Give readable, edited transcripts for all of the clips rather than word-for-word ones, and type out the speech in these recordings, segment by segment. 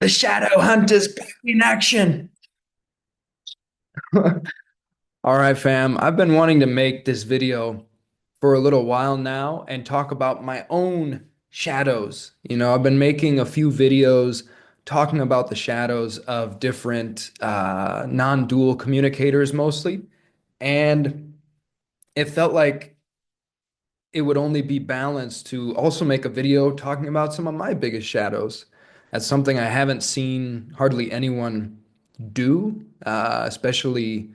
The Shadow Hunt is back in action. All right, fam. I've been wanting to make this video for a little while now and talk about my own shadows. I've been making a few videos talking about the shadows of different non-dual communicators mostly. And it felt like it would only be balanced to also make a video talking about some of my biggest shadows. That's something I haven't seen hardly anyone do, especially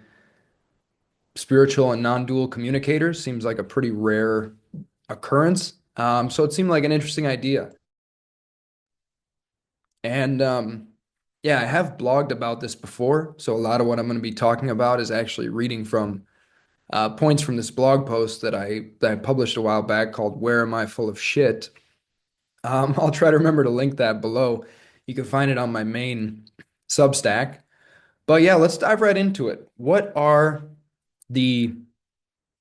spiritual and non-dual communicators. Seems like a pretty rare occurrence. So it seemed like an interesting idea. And yeah, I have blogged about this before. So a lot of what I'm going to be talking about is actually reading from points from this blog post that I published a while back called "Where Am I Full of Shit?" I'll try to remember to link that below. You can find it on my main Substack. But yeah, let's dive right into it. What are the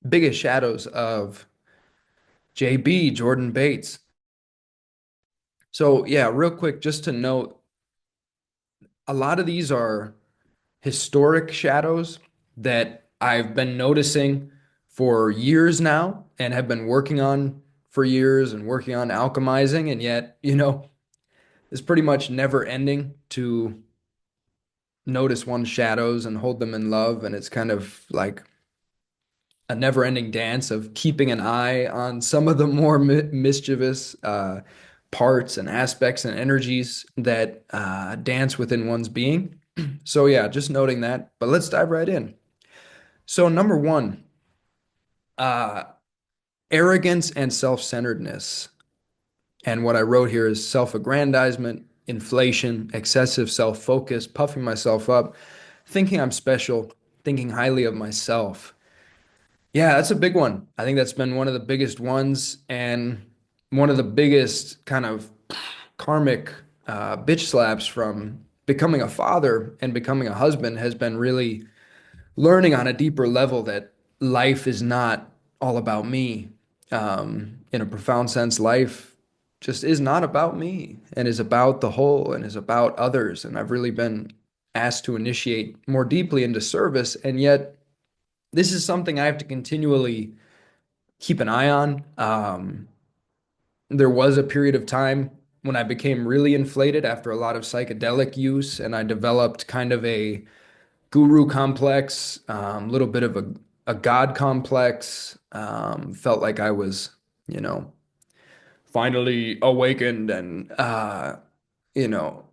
biggest shadows of JB, Jordan Bates? So yeah, real quick, just to note, a lot of these are historic shadows that I've been noticing for years now and have been working on for years and working on alchemizing. And yet, it's pretty much never ending to notice one's shadows and hold them in love. And it's kind of like a never-ending dance of keeping an eye on some of the more mischievous parts and aspects and energies that dance within one's being. So yeah, just noting that. But let's dive right in. So number one, uh, arrogance and self-centeredness. And what I wrote here is self-aggrandizement, inflation, excessive self-focus, puffing myself up, thinking I'm special, thinking highly of myself. Yeah, that's a big one. I think that's been one of the biggest ones and one of the biggest kind of karmic bitch slaps from becoming a father and becoming a husband has been really learning on a deeper level that life is not all about me. In a profound sense, life just is not about me and is about the whole and is about others. And I've really been asked to initiate more deeply into service. And yet, this is something I have to continually keep an eye on. There was a period of time when I became really inflated after a lot of psychedelic use, and I developed kind of a guru complex, a little bit of a god complex. Felt like I was, you know, finally awakened and,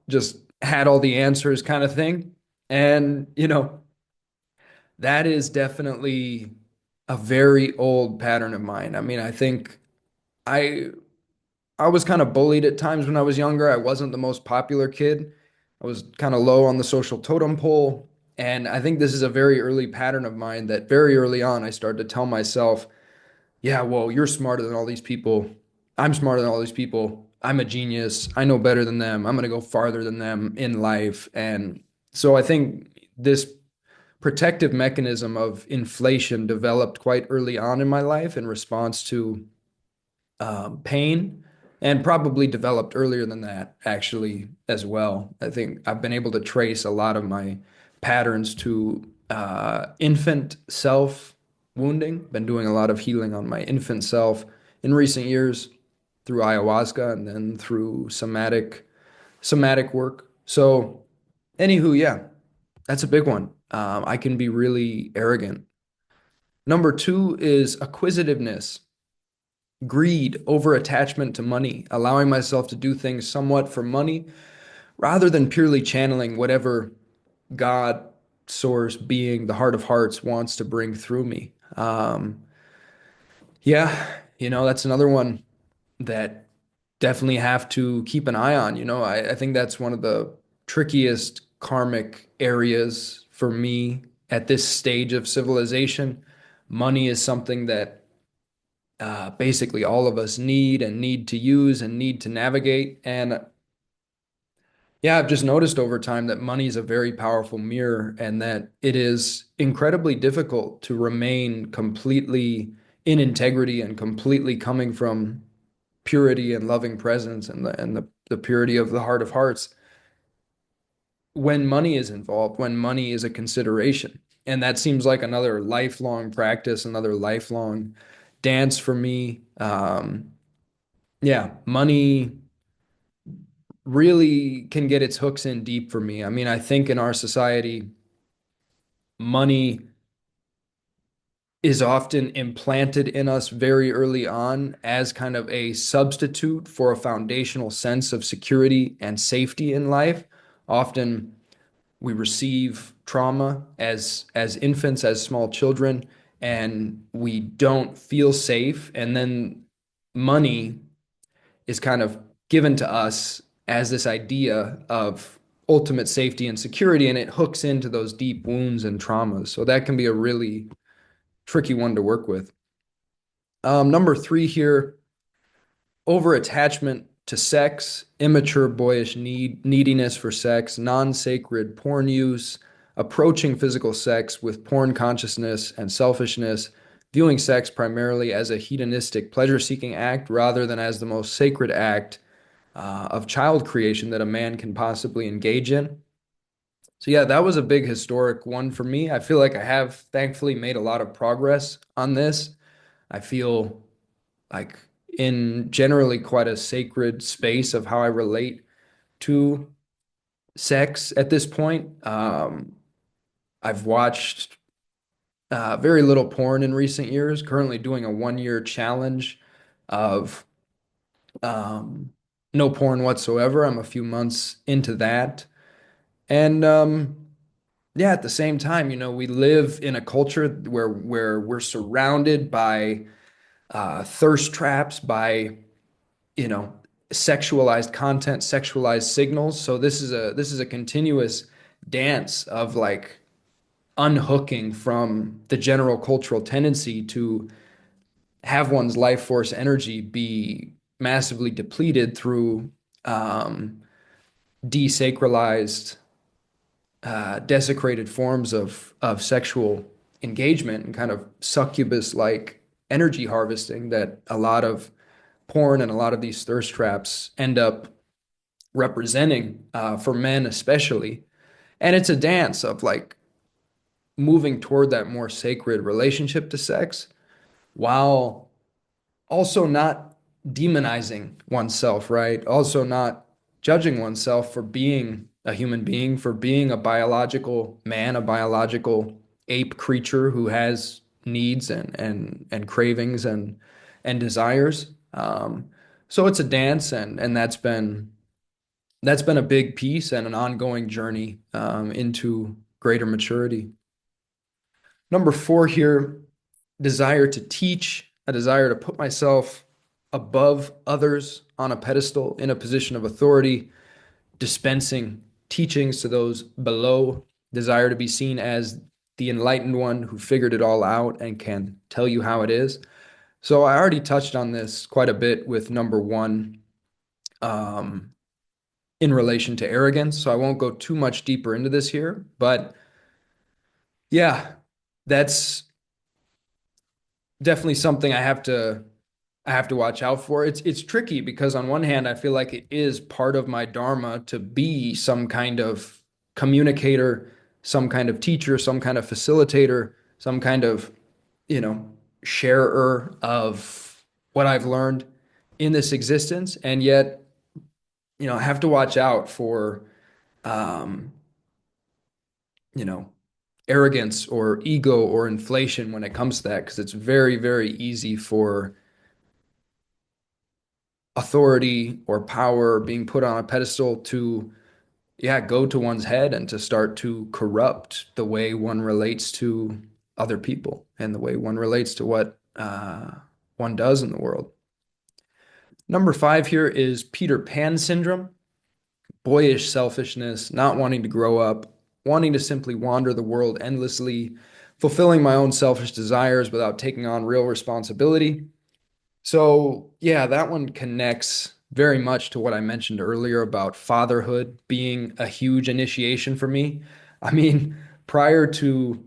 just had all the answers kind of thing. And, that is definitely a very old pattern of mine. I mean, I think I I was kind of bullied at times when I was younger. I wasn't the most popular kid. I was kind of low on the social totem pole. And I think this is a very early pattern of mine that very early on I started to tell myself, yeah, well, you're smarter than all these people. I'm smarter than all these people. I'm a genius. I know better than them. I'm going to go farther than them in life. And so I think this protective mechanism of inflation developed quite early on in my life in response to pain and probably developed earlier than that, actually, as well. I think I've been able to trace a lot of my patterns to infant self wounding. Been doing a lot of healing on my infant self in recent years through ayahuasca and then through somatic work. So, anywho, yeah, that's a big one. I can be really arrogant. Number two is acquisitiveness, greed, over attachment to money, allowing myself to do things somewhat for money rather than purely channeling whatever God, source, being, the heart of hearts wants to bring through me. Yeah, that's another one that definitely have to keep an eye on. I think that's one of the trickiest karmic areas for me at this stage of civilization. Money is something that basically all of us need and need to use and need to navigate. And yeah, I've just noticed over time that money is a very powerful mirror and that it is incredibly difficult to remain completely in integrity and completely coming from purity and loving presence and the purity of the heart of hearts when money is involved, when money is a consideration. And that seems like another lifelong practice, another lifelong dance for me. Yeah, money really can get its hooks in deep for me. I mean, I think in our society, money is often implanted in us very early on as kind of a substitute for a foundational sense of security and safety in life. Often we receive trauma as infants, as small children, and we don't feel safe. And then money is kind of given to us as this idea of ultimate safety and security, and it hooks into those deep wounds and traumas. So that can be a really tricky one to work with. Number three here, over attachment to sex, immature boyish neediness for sex, non-sacred porn use, approaching physical sex with porn consciousness and selfishness, viewing sex primarily as a hedonistic pleasure-seeking act rather than as the most sacred act of child creation that a man can possibly engage in. So yeah, that was a big historic one for me. I feel like I have thankfully made a lot of progress on this. I feel like in generally quite a sacred space of how I relate to sex at this point. I've watched very little porn in recent years, currently doing a 1 year challenge of um, no porn whatsoever. I'm a few months into that. And yeah, at the same time, we live in a culture where we're surrounded by thirst traps, by you know, sexualized content, sexualized signals. So this is a continuous dance of like unhooking from the general cultural tendency to have one's life force energy be massively depleted through desacralized, desecrated forms of sexual engagement and kind of succubus-like energy harvesting that a lot of porn and a lot of these thirst traps end up representing for men especially. And it's a dance of like moving toward that more sacred relationship to sex while also not demonizing oneself, right? Also not judging oneself for being a human being, for being a biological man, a biological ape creature who has needs and cravings and desires. So it's a dance, and that's been a big piece and an ongoing journey into greater maturity. Number four here, desire to teach, a desire to put myself above others on a pedestal in a position of authority, dispensing teachings to those below, desire to be seen as the enlightened one who figured it all out and can tell you how it is. So I already touched on this quite a bit with number one. Um, in relation to arrogance. So I won't go too much deeper into this here, but yeah, that's definitely something I have to watch out for. It's tricky because on one hand, I feel like it is part of my dharma to be some kind of communicator, some kind of teacher, some kind of facilitator, some kind of, you know, sharer of what I've learned in this existence. And yet, I have to watch out for um, you know, arrogance or ego or inflation when it comes to that, because it's very, very easy for authority or power being put on a pedestal to, yeah, go to one's head and to start to corrupt the way one relates to other people and the way one relates to what one does in the world. Number five here is Peter Pan syndrome, boyish selfishness, not wanting to grow up, wanting to simply wander the world endlessly, fulfilling my own selfish desires without taking on real responsibility. So, yeah, that one connects very much to what I mentioned earlier about fatherhood being a huge initiation for me. I mean, prior to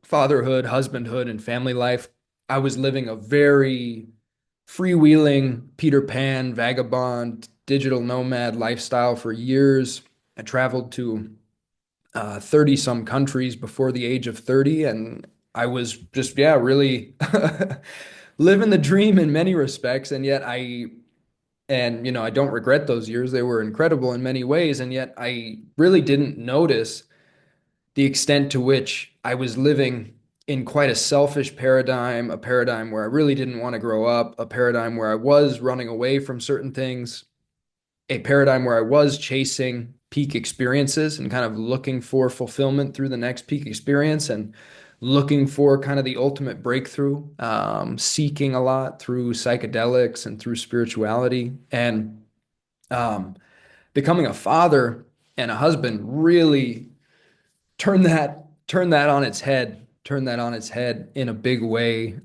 fatherhood, husbandhood, and family life, I was living a very freewheeling Peter Pan, vagabond, digital nomad lifestyle for years. I traveled to 30 some countries before the age of 30, and I was just, yeah, really living the dream in many respects. And yet I don't regret those years. They were incredible in many ways. And yet I really didn't notice the extent to which I was living in quite a selfish paradigm, a paradigm where I really didn't want to grow up, a paradigm where I was running away from certain things, a paradigm where I was chasing peak experiences and kind of looking for fulfillment through the next peak experience and looking for kind of the ultimate breakthrough, seeking a lot through psychedelics and through spirituality. And um, becoming a father and a husband really turn that on its head, turn that on its head in a big way.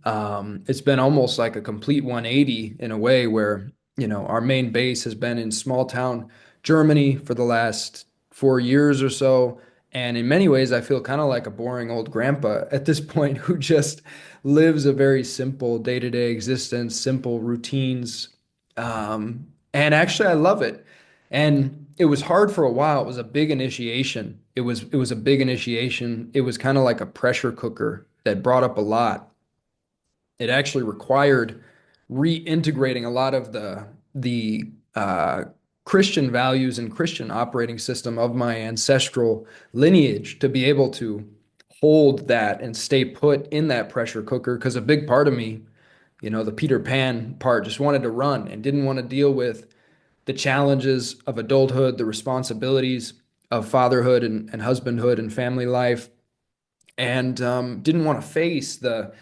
It's been almost like a complete 180 in a way where, our main base has been in small town Germany for the last 4 years or so. And in many ways, I feel kind of like a boring old grandpa at this point who just lives a very simple day-to-day existence, simple routines. And actually, I love it. And it was hard for a while. It was a big initiation. It was a big initiation. It was kind of like a pressure cooker that brought up a lot. It actually required reintegrating a lot of the Christian values and Christian operating system of my ancestral lineage to be able to hold that and stay put in that pressure cooker. Because a big part of me, the Peter Pan part, just wanted to run and didn't want to deal with the challenges of adulthood, the responsibilities of fatherhood and husbandhood and family life, and didn't want to face the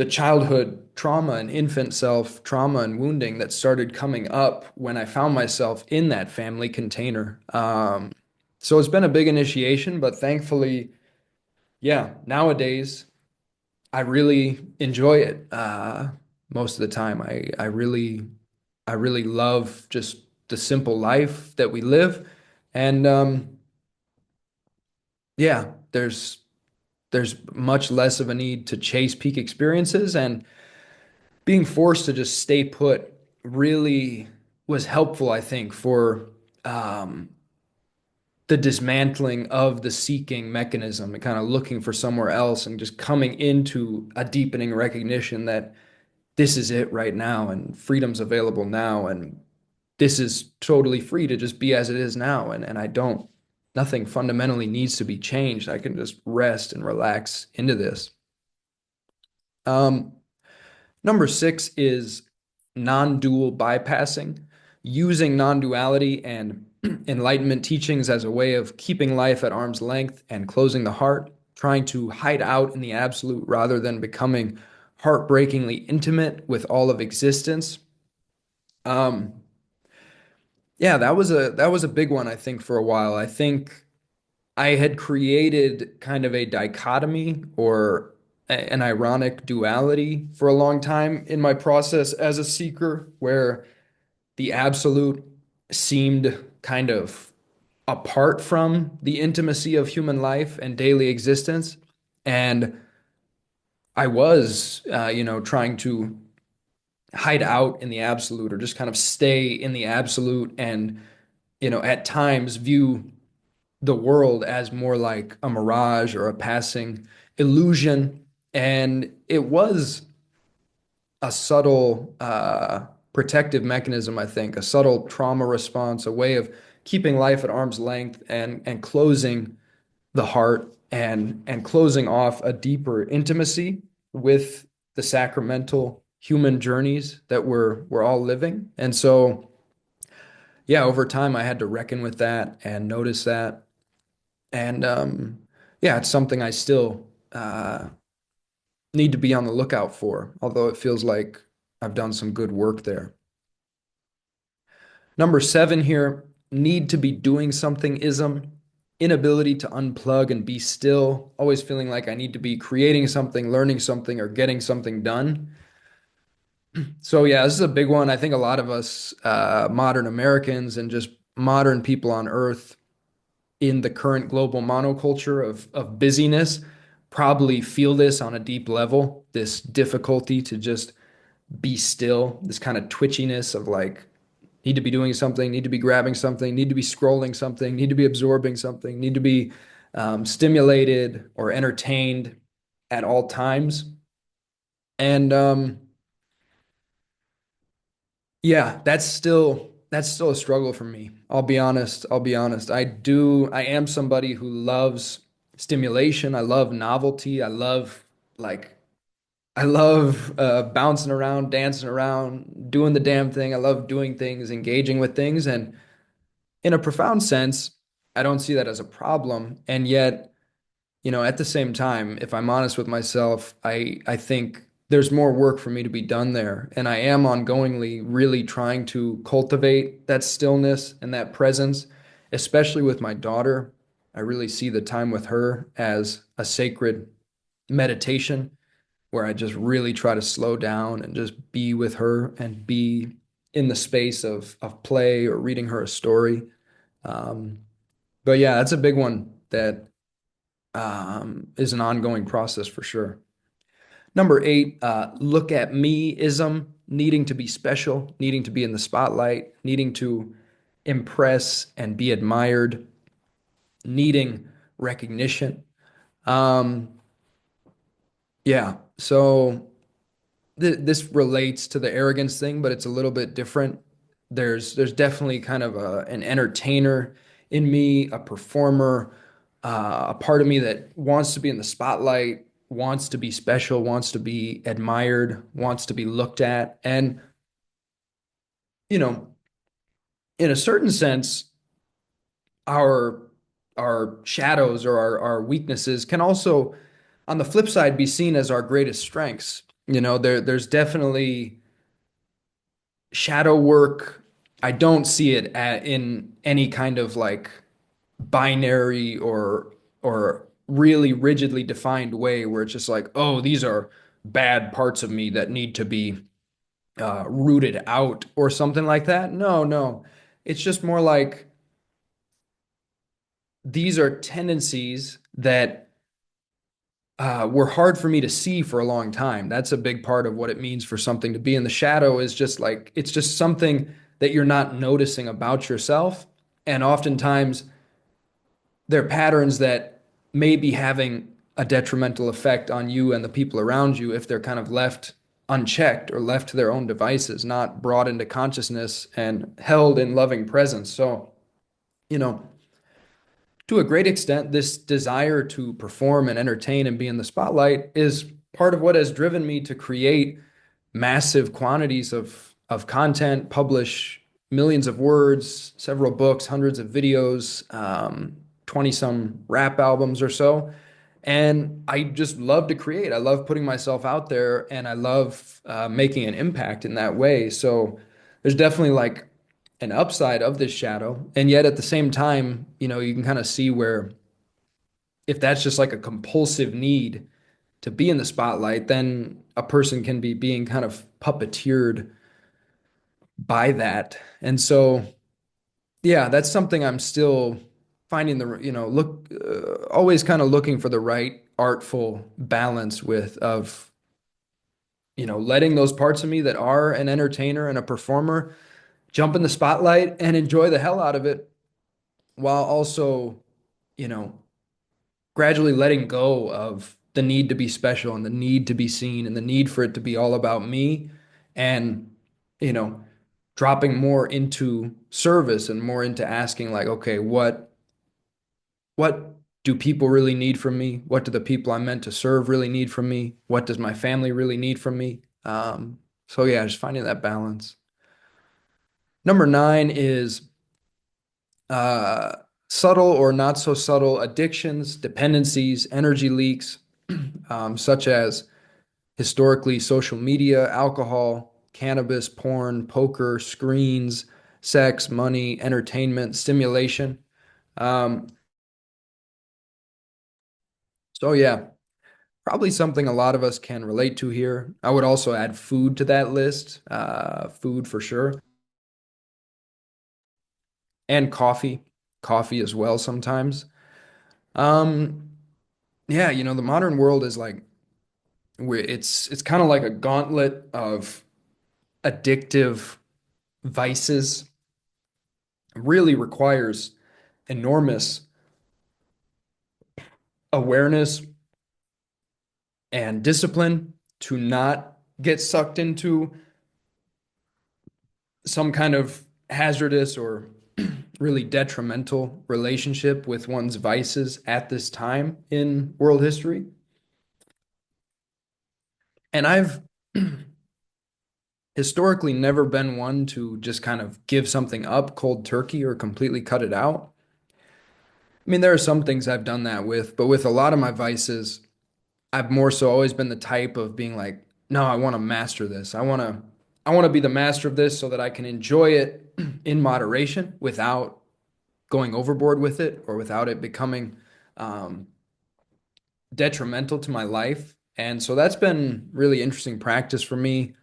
childhood trauma and infant self trauma and wounding that started coming up when I found myself in that family container. So it's been a big initiation, but thankfully, yeah, nowadays I really enjoy it most of the time. I really love just the simple life that we live. And yeah, there's much less of a need to chase peak experiences, and being forced to just stay put really was helpful, I think, for um, the dismantling of the seeking mechanism and kind of looking for somewhere else and just coming into a deepening recognition that this is it right now and freedom's available now and this is totally free to just be as it is now. And I don't, nothing fundamentally needs to be changed. I can just rest and relax into this. Um, Number six is non-dual bypassing, using non-duality and enlightenment teachings as a way of keeping life at arm's length and closing the heart, trying to hide out in the absolute rather than becoming heartbreakingly intimate with all of existence. Um, yeah, that was a big one, I think, for a while. I think I had created kind of a dichotomy or an ironic duality for a long time in my process as a seeker, where the absolute seemed kind of apart from the intimacy of human life and daily existence. And I was, trying to hide out in the absolute or just kind of stay in the absolute and, at times view the world as more like a mirage or a passing illusion. And it was a subtle protective mechanism, I think, a subtle trauma response, a way of keeping life at arm's length and closing the heart and closing off a deeper intimacy with the sacramental human journeys that we're all living. And so, yeah, over time I had to reckon with that and notice that. And yeah, it's something I still need to be on the lookout for, although it feels like I've done some good work there. Number seven here, need to be doing something ism, inability to unplug and be still, always feeling like I need to be creating something, learning something, or getting something done. So yeah, this is a big one. I think a lot of us, modern Americans and just modern people on Earth in the current global monoculture of busyness probably feel this on a deep level, this difficulty to just be still, this kind of twitchiness of like need to be doing something, need to be grabbing something, need to be scrolling something, need to be absorbing something, need to be stimulated or entertained at all times. And yeah, that's still a struggle for me. I'll be honest. I'll be honest. I am somebody who loves stimulation. I love novelty. Like I love bouncing around, dancing around, doing the damn thing. I love doing things, engaging with things, and in a profound sense, I don't see that as a problem. And yet, at the same time, if I'm honest with myself, I think there's more work for me to be done there. And I am ongoingly really trying to cultivate that stillness and that presence, especially with my daughter. I really see the time with her as a sacred meditation where I just really try to slow down and just be with her and be in the space of play or reading her a story. Um, but yeah, that's a big one that is an ongoing process for sure. Number eight, look at me-ism, needing to be special, needing to be in the spotlight, needing to impress and be admired, needing recognition. Um, yeah, so this relates to the arrogance thing, but it's a little bit different. There's definitely kind of an entertainer in me, a performer, a part of me that wants to be in the spotlight, wants to be special, wants to be admired, wants to be looked at. And, you know, in a certain sense, our our shadows or our weaknesses can also, on the flip side, be seen as our greatest strengths. There's definitely shadow work. I don't see it in any kind of like binary or really rigidly defined way where it's just like, oh, these are bad parts of me that need to be rooted out or something like that. No, no. It's just more like these are tendencies that were hard for me to see for a long time. That's a big part of what it means for something to be in the shadow is just like, it's just something that you're not noticing about yourself. And oftentimes they're patterns that may be having a detrimental effect on you and the people around you if they're kind of left unchecked or left to their own devices, not brought into consciousness and held in loving presence. So, you know, to a great extent, this desire to perform and entertain and be in the spotlight is part of what has driven me to create massive quantities of content, publish millions of words, several books, hundreds of videos, 20 some rap albums or so. And I just love to create. I love putting myself out there and I love making an impact in that way. So there's definitely like an upside of this shadow. And yet at the same time, you can kind of see where if that's just like a compulsive need to be in the spotlight, then a person can be being kind of puppeteered by that. And so, yeah, that's something I'm still finding always kind of looking for the right artful balance with of, letting those parts of me that are an entertainer and a performer jump in the spotlight and enjoy the hell out of it while also, you know, gradually letting go of the need to be special and the need to be seen and the need for it to be all about me and, you know, dropping more into service and more into asking like, okay, what do people really need from me? What do the people I'm meant to serve really need from me? What does my family really need from me? So yeah, just finding that balance. Number nine is uh, subtle or not so subtle addictions, dependencies, energy leaks, such as historically social media, alcohol, cannabis, porn, poker, screens, sex, money, entertainment, stimulation. Um, so yeah, probably something a lot of us can relate to here. I would also add food to that list, food for sure, and coffee as well sometimes. Um, yeah, the modern world is like where it's kind of like a gauntlet of addictive vices. really requires enormous awareness and discipline to not get sucked into some kind of hazardous or really detrimental relationship with one's vices at this time in world history. And I've historically never been one to just kind of give something up cold turkey or completely cut it out. I mean, there are some things I've done that with, but with a lot of my vices, I've more so always been the type of being like, no, I want to master this. I want to be the master of this so that I can enjoy it in moderation without going overboard with it or without it becoming um, detrimental to my life. And so that's been really interesting practice for me.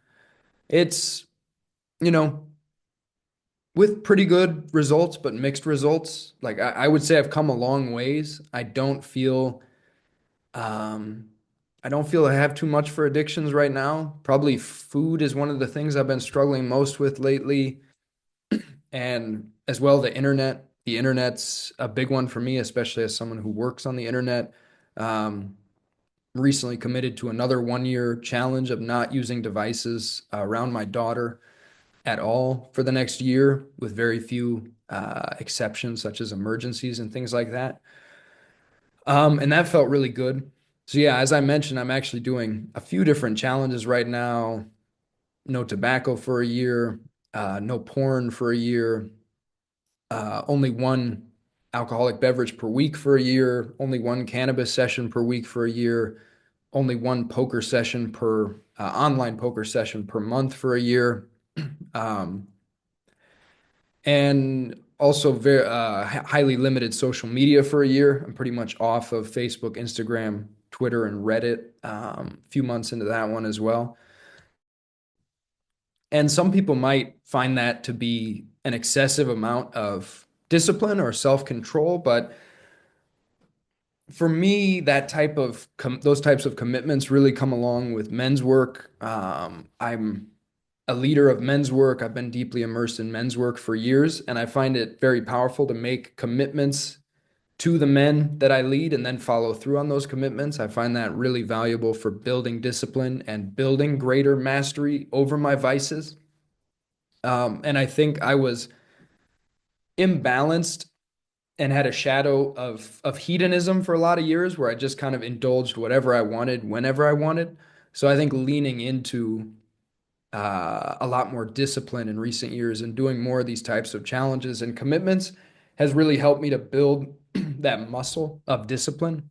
It's, you know, with pretty good results, but mixed results. Like I would say I've come a long ways. Um, I don't feel I have too much for addictions right now. Probably food is one of the things I've been struggling most with lately, and as well the internet. The internet's a big one for me, especially as someone who works on the internet. Um, Recently committed to another 1 year challenge of not using devices around my daughter at all for the next year, with very few exceptions, such as emergencies and things like that. And that felt really good. So, yeah, as I mentioned, I'm actually doing a few different challenges right now. No tobacco for a year, no porn for a year, only one alcoholic beverage per week for a year, only one cannabis session per week for a year, only one poker session per online poker session per month for a year. Um, and also very highly limited social media for a year. I'm pretty much off of Facebook, Instagram, Twitter, and Reddit. A few months into that one as well. And some people might find that to be an excessive amount of discipline or self-control, but for me, those types of commitments really come along with men's work. I'm a leader of men's work. I've been deeply immersed in men's work for years, and I find it very powerful to make commitments to the men that I lead and then follow through on those commitments. I find that really valuable for building discipline and building greater mastery over my vices. And I think I was imbalanced and had a shadow of hedonism for a lot of years where I just kind of indulged whatever I wanted whenever I wanted. So I think leaning into a lot more discipline in recent years and doing more of these types of challenges and commitments has really helped me to build that muscle of discipline.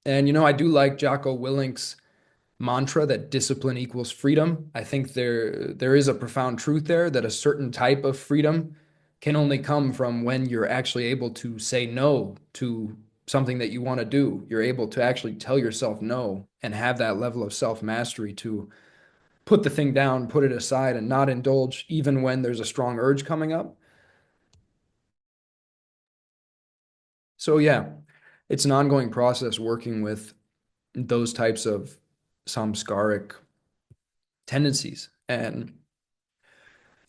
And I do like Jocko Willink's mantra that discipline equals freedom. I think there is a profound truth there that a certain type of freedom can only come from when you're actually able to say no to something that you want to do. You're able to actually tell yourself no and have that level of self-mastery to put the thing down, put it aside, and not indulge even when there's a strong urge coming up. So, yeah, it's an ongoing process working with those types of samskaric tendencies. And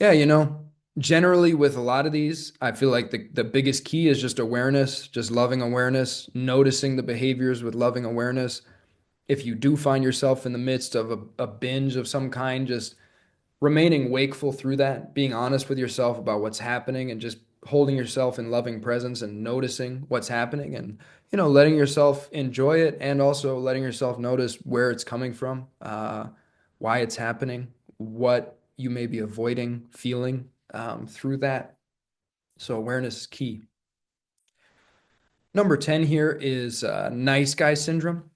yeah, generally with a lot of these, I feel like the biggest key is just awareness, just loving awareness, noticing the behaviors with loving awareness. If you do find yourself in the midst of a binge of some kind, just remaining wakeful through that, being honest with yourself about what's happening and just holding yourself in loving presence and noticing what's happening and, letting yourself enjoy it and also letting yourself notice where it's coming from, why it's happening, what you may be avoiding feeling through that. So awareness is key. Number 10 here is nice guy syndrome,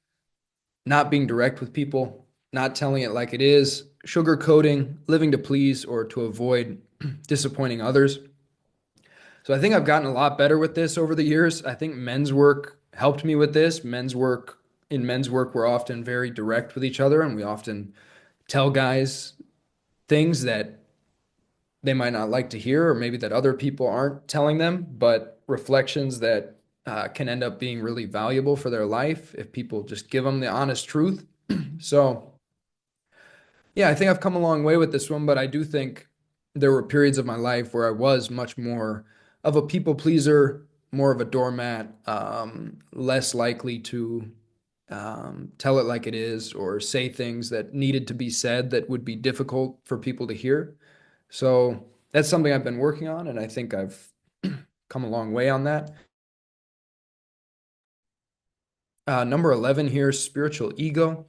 not being direct with people, not telling it like it is, sugarcoating, living to please or to avoid disappointing others. So I think I've gotten a lot better with this over the years. I think men's work helped me with this. In men's work, we're often very direct with each other and we often tell guys things that they might not like to hear or maybe that other people aren't telling them, but reflections that can end up being really valuable for their life if people just give them the honest truth. So, yeah, I think I've come a long way with this one, but I do think there were periods of my life where I was much more of a people pleaser, more of a doormat, less likely to tell it like it is or say things that needed to be said that would be difficult for people to hear. So that's something I've been working on, and I think I've come a long way on that. Number 11 here, spiritual ego,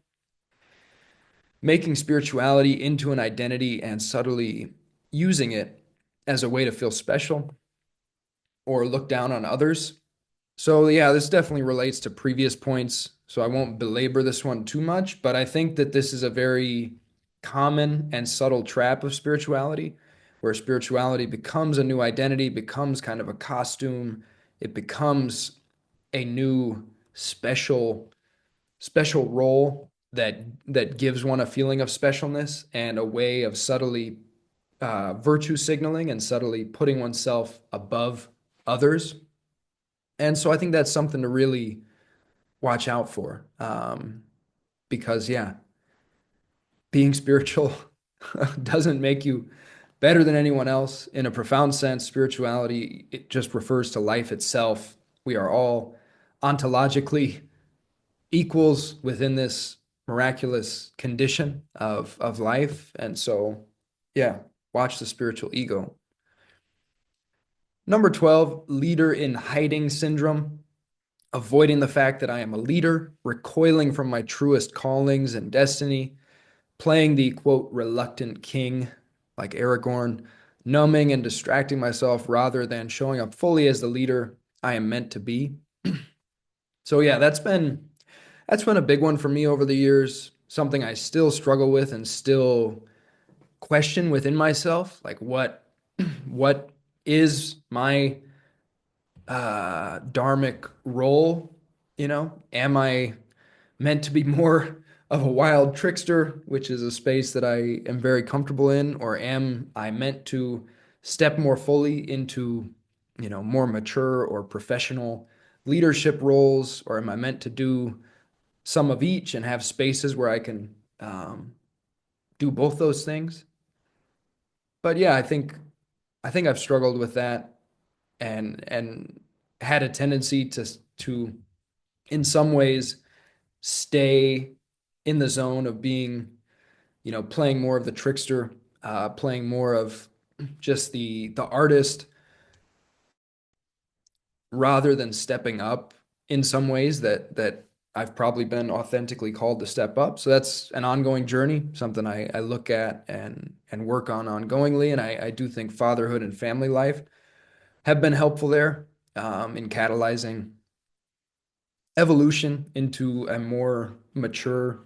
making spirituality into an identity and subtly using it as a way to feel special or look down on others. So, yeah, this definitely relates to previous points. So, I won't belabor this one too much, but I think that this is a very common and subtle trap of spirituality, where spirituality becomes a new identity, becomes kind of a costume. It becomes a new special role that gives one a feeling of specialness and a way of subtly virtue signaling and subtly putting oneself above others. And so I think that's something to really watch out for. Because, yeah, being spiritual doesn't make you better than anyone else. In a profound sense, spirituality, it just refers to life itself. We are all ontologically equals within this miraculous condition of life. And so, yeah, watch the spiritual ego. Number 12, leader in hiding syndrome, avoiding the fact that I am a leader, recoiling from my truest callings and destiny, playing the quote, reluctant king like Aragorn, numbing and distracting myself rather than showing up fully as the leader I am meant to be. So yeah, that's been a big one for me over the years, something I still struggle with and still question within myself, like what is my dharmic role? Am I meant to be more of a wild trickster, which is a space that I am very comfortable in, or am I meant to step more fully into, more mature or professional leadership roles, or am I meant to do some of each and have spaces where I can do both those things? But yeah, I think I've struggled with that and had a tendency to in some ways stay in the zone of being, playing more of the trickster, playing more of just the artist rather than stepping up in some ways that I've probably been authentically called to step up. So that's an ongoing journey, something I look at and work on ongoingly. And I do think fatherhood and family life have been helpful there in catalyzing evolution into a more mature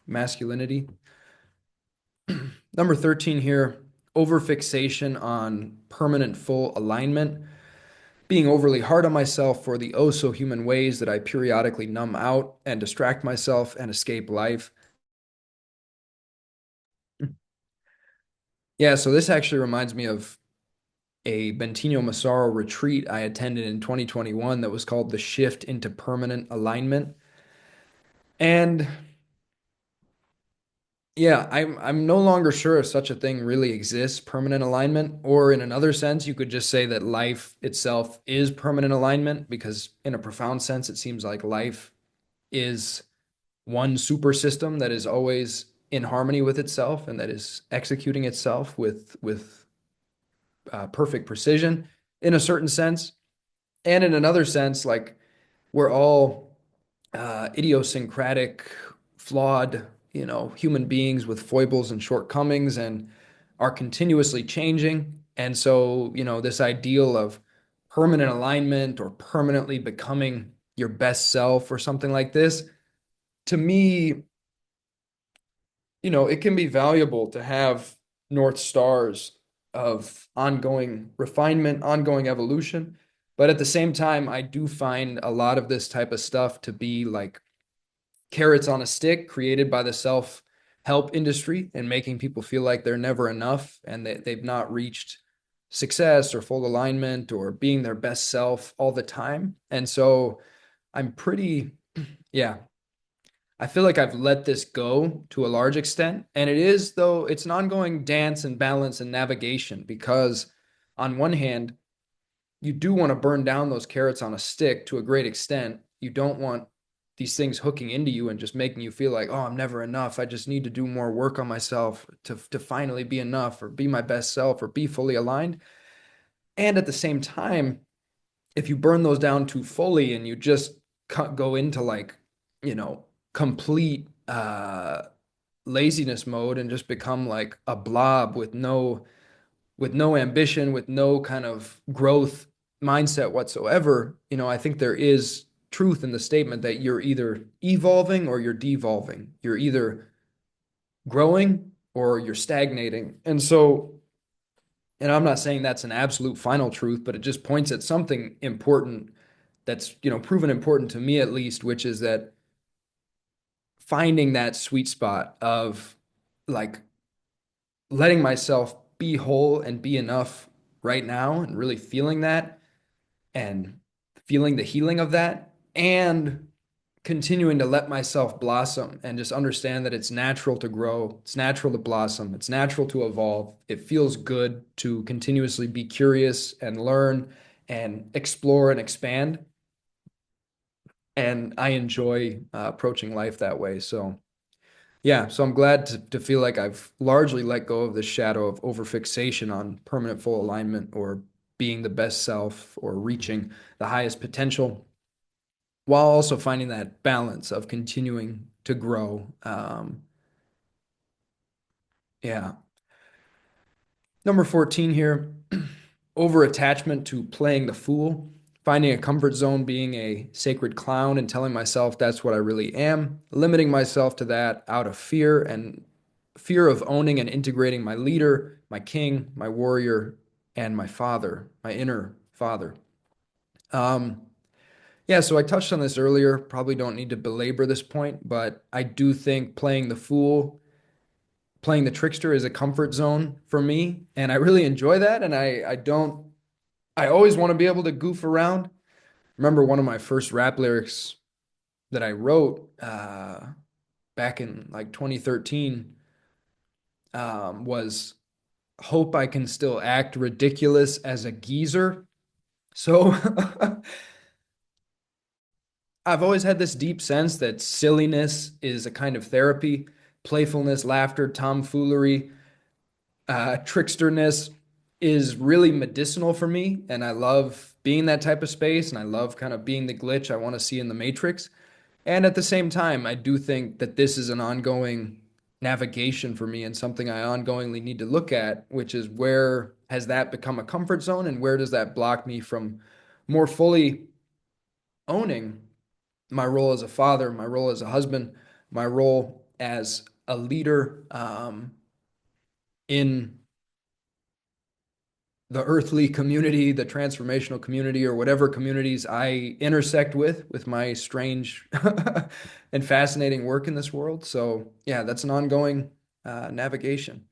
masculinity. Number 13 here, overfixation on permanent full alignment, being overly hard on myself for the oh so human ways that I periodically numb out and distract myself and escape life. Yeah, so this actually reminds me of a Bentinho Massaro retreat I attended in 2021 that was called The Shift into Permanent Alignment. And yeah, I'm no longer sure if such a thing really exists, permanent alignment, or in another sense, you could just say that life itself is permanent alignment, because in a profound sense, it seems like life is one super system that is always in harmony with itself and that is executing itself with perfect precision in a certain sense. And in another sense, like we're all idiosyncratic, flawed, human beings with foibles and shortcomings and are continuously changing. And so, this ideal of permanent alignment or permanently becoming your best self or something like this, to me, it can be valuable to have North Stars of ongoing refinement, ongoing evolution. But at the same time, I do find a lot of this type of stuff to be like carrots on a stick created by the self-help industry and making people feel like they're never enough and they've not reached success or full alignment or being their best self all the time. And so I'm pretty, yeah, I feel like I've let this go to a large extent. And it is, though, it's an ongoing dance and balance and navigation because, on one hand, you do want to burn down those carrots on a stick to a great extent. You don't want these things hooking into you and just making you feel like, oh, I'm never enough. I just need to do more work on myself to finally be enough or be my best self or be fully aligned. And at the same time, if you burn those down too fully and you just go into like, you know, complete laziness mode and just become like a blob with no ambition, with no kind of growth mindset whatsoever, you know, I think there is truth in the statement that you're either evolving or you're devolving. You're either growing or you're stagnating. And so, and I'm not saying that's an absolute final truth, but it just points at something important that's, you know, proven important to me at least, which is that finding that sweet spot of like letting myself be whole and be enough right now and really feeling that and feeling the healing of that and continuing to let myself blossom and just understand that it's natural to grow, it's natural to blossom, it's natural to evolve. It feels good to continuously be curious and learn and explore and expand. And I enjoy approaching life that way. So, yeah, so I'm glad to feel like I've largely let go of the shadow of overfixation on permanent full alignment or being the best self or reaching the highest potential while also finding that balance of continuing to grow. Yeah. Number 14 here, over attachment to playing the fool, finding a comfort zone, being a sacred clown, and telling myself that's what I really am, limiting myself to that out of fear and fear of owning and integrating my leader, my king, my warrior, and my father, my inner father. Um, yeah, so I touched on this earlier. Probably don't need to belabor this point, but I do think playing the fool, playing the trickster is a comfort zone for me, and I really enjoy that. And I don't, I always want to be able to goof around. Remember one of my first rap lyrics that I wrote back in like 2013 was "Hope I can still act ridiculous as a geezer." So I've always had this deep sense that silliness is a kind of therapy, playfulness, laughter, tomfoolery, tricksterness is really medicinal for me. And I love being that type of space. And I love kind of being the glitch I want to see in the Matrix. And at the same time, I do think that this is an ongoing navigation for me and something I ongoingly need to look at, which is where has that become a comfort zone and where does that block me from more fully owning my role as a father, my role as a husband, my role as a leader in the earthly community, the transformational community, or whatever communities I intersect with my strange and fascinating work in this world. So, yeah, that's an ongoing navigation.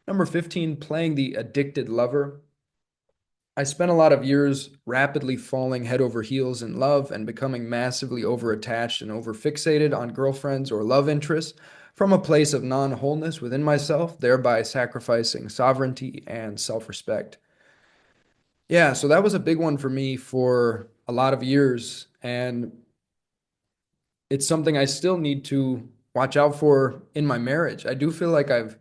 Number 15, playing the addicted lover. I spent a lot of years rapidly falling head over heels in love and becoming massively overattached and overfixated on girlfriends or love interests from a place of non-wholeness within myself, thereby sacrificing sovereignty and self-respect. Yeah, so that was a big one for me for a lot of years, and it's something I still need to watch out for in my marriage. I do feel like I've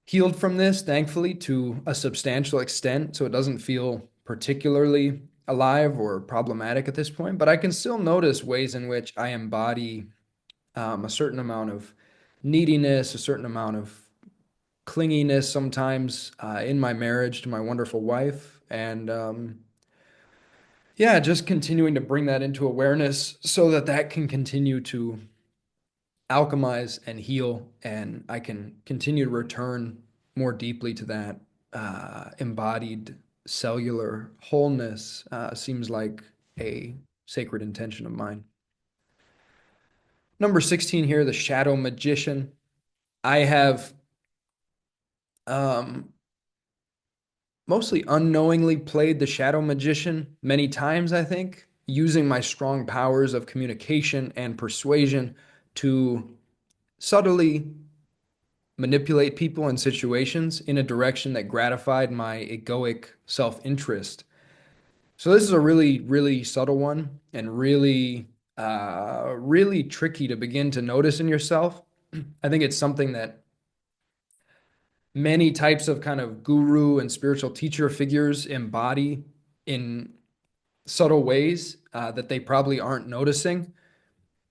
healed from this, thankfully, to a substantial extent, so it doesn't feel particularly alive or problematic at this point, but I can still notice ways in which I embody a certain amount of neediness, a certain amount of clinginess sometimes in my marriage to my wonderful wife. And yeah, just continuing to bring that into awareness so that that can continue to alchemize and heal, and I can continue to return more deeply to that embodied cellular wholeness. Seems like a sacred intention of mine. Number 16 here, the shadow magician. I have um, mostly unknowingly played the shadow magician many times, I think, using my strong powers of communication and persuasion to subtly manipulate people and situations in a direction that gratified my egoic self-interest. So this is a really, really subtle one and really, really tricky to begin to notice in yourself. I think it's something that many types of kind of guru and spiritual teacher figures embody in subtle ways that they probably aren't noticing.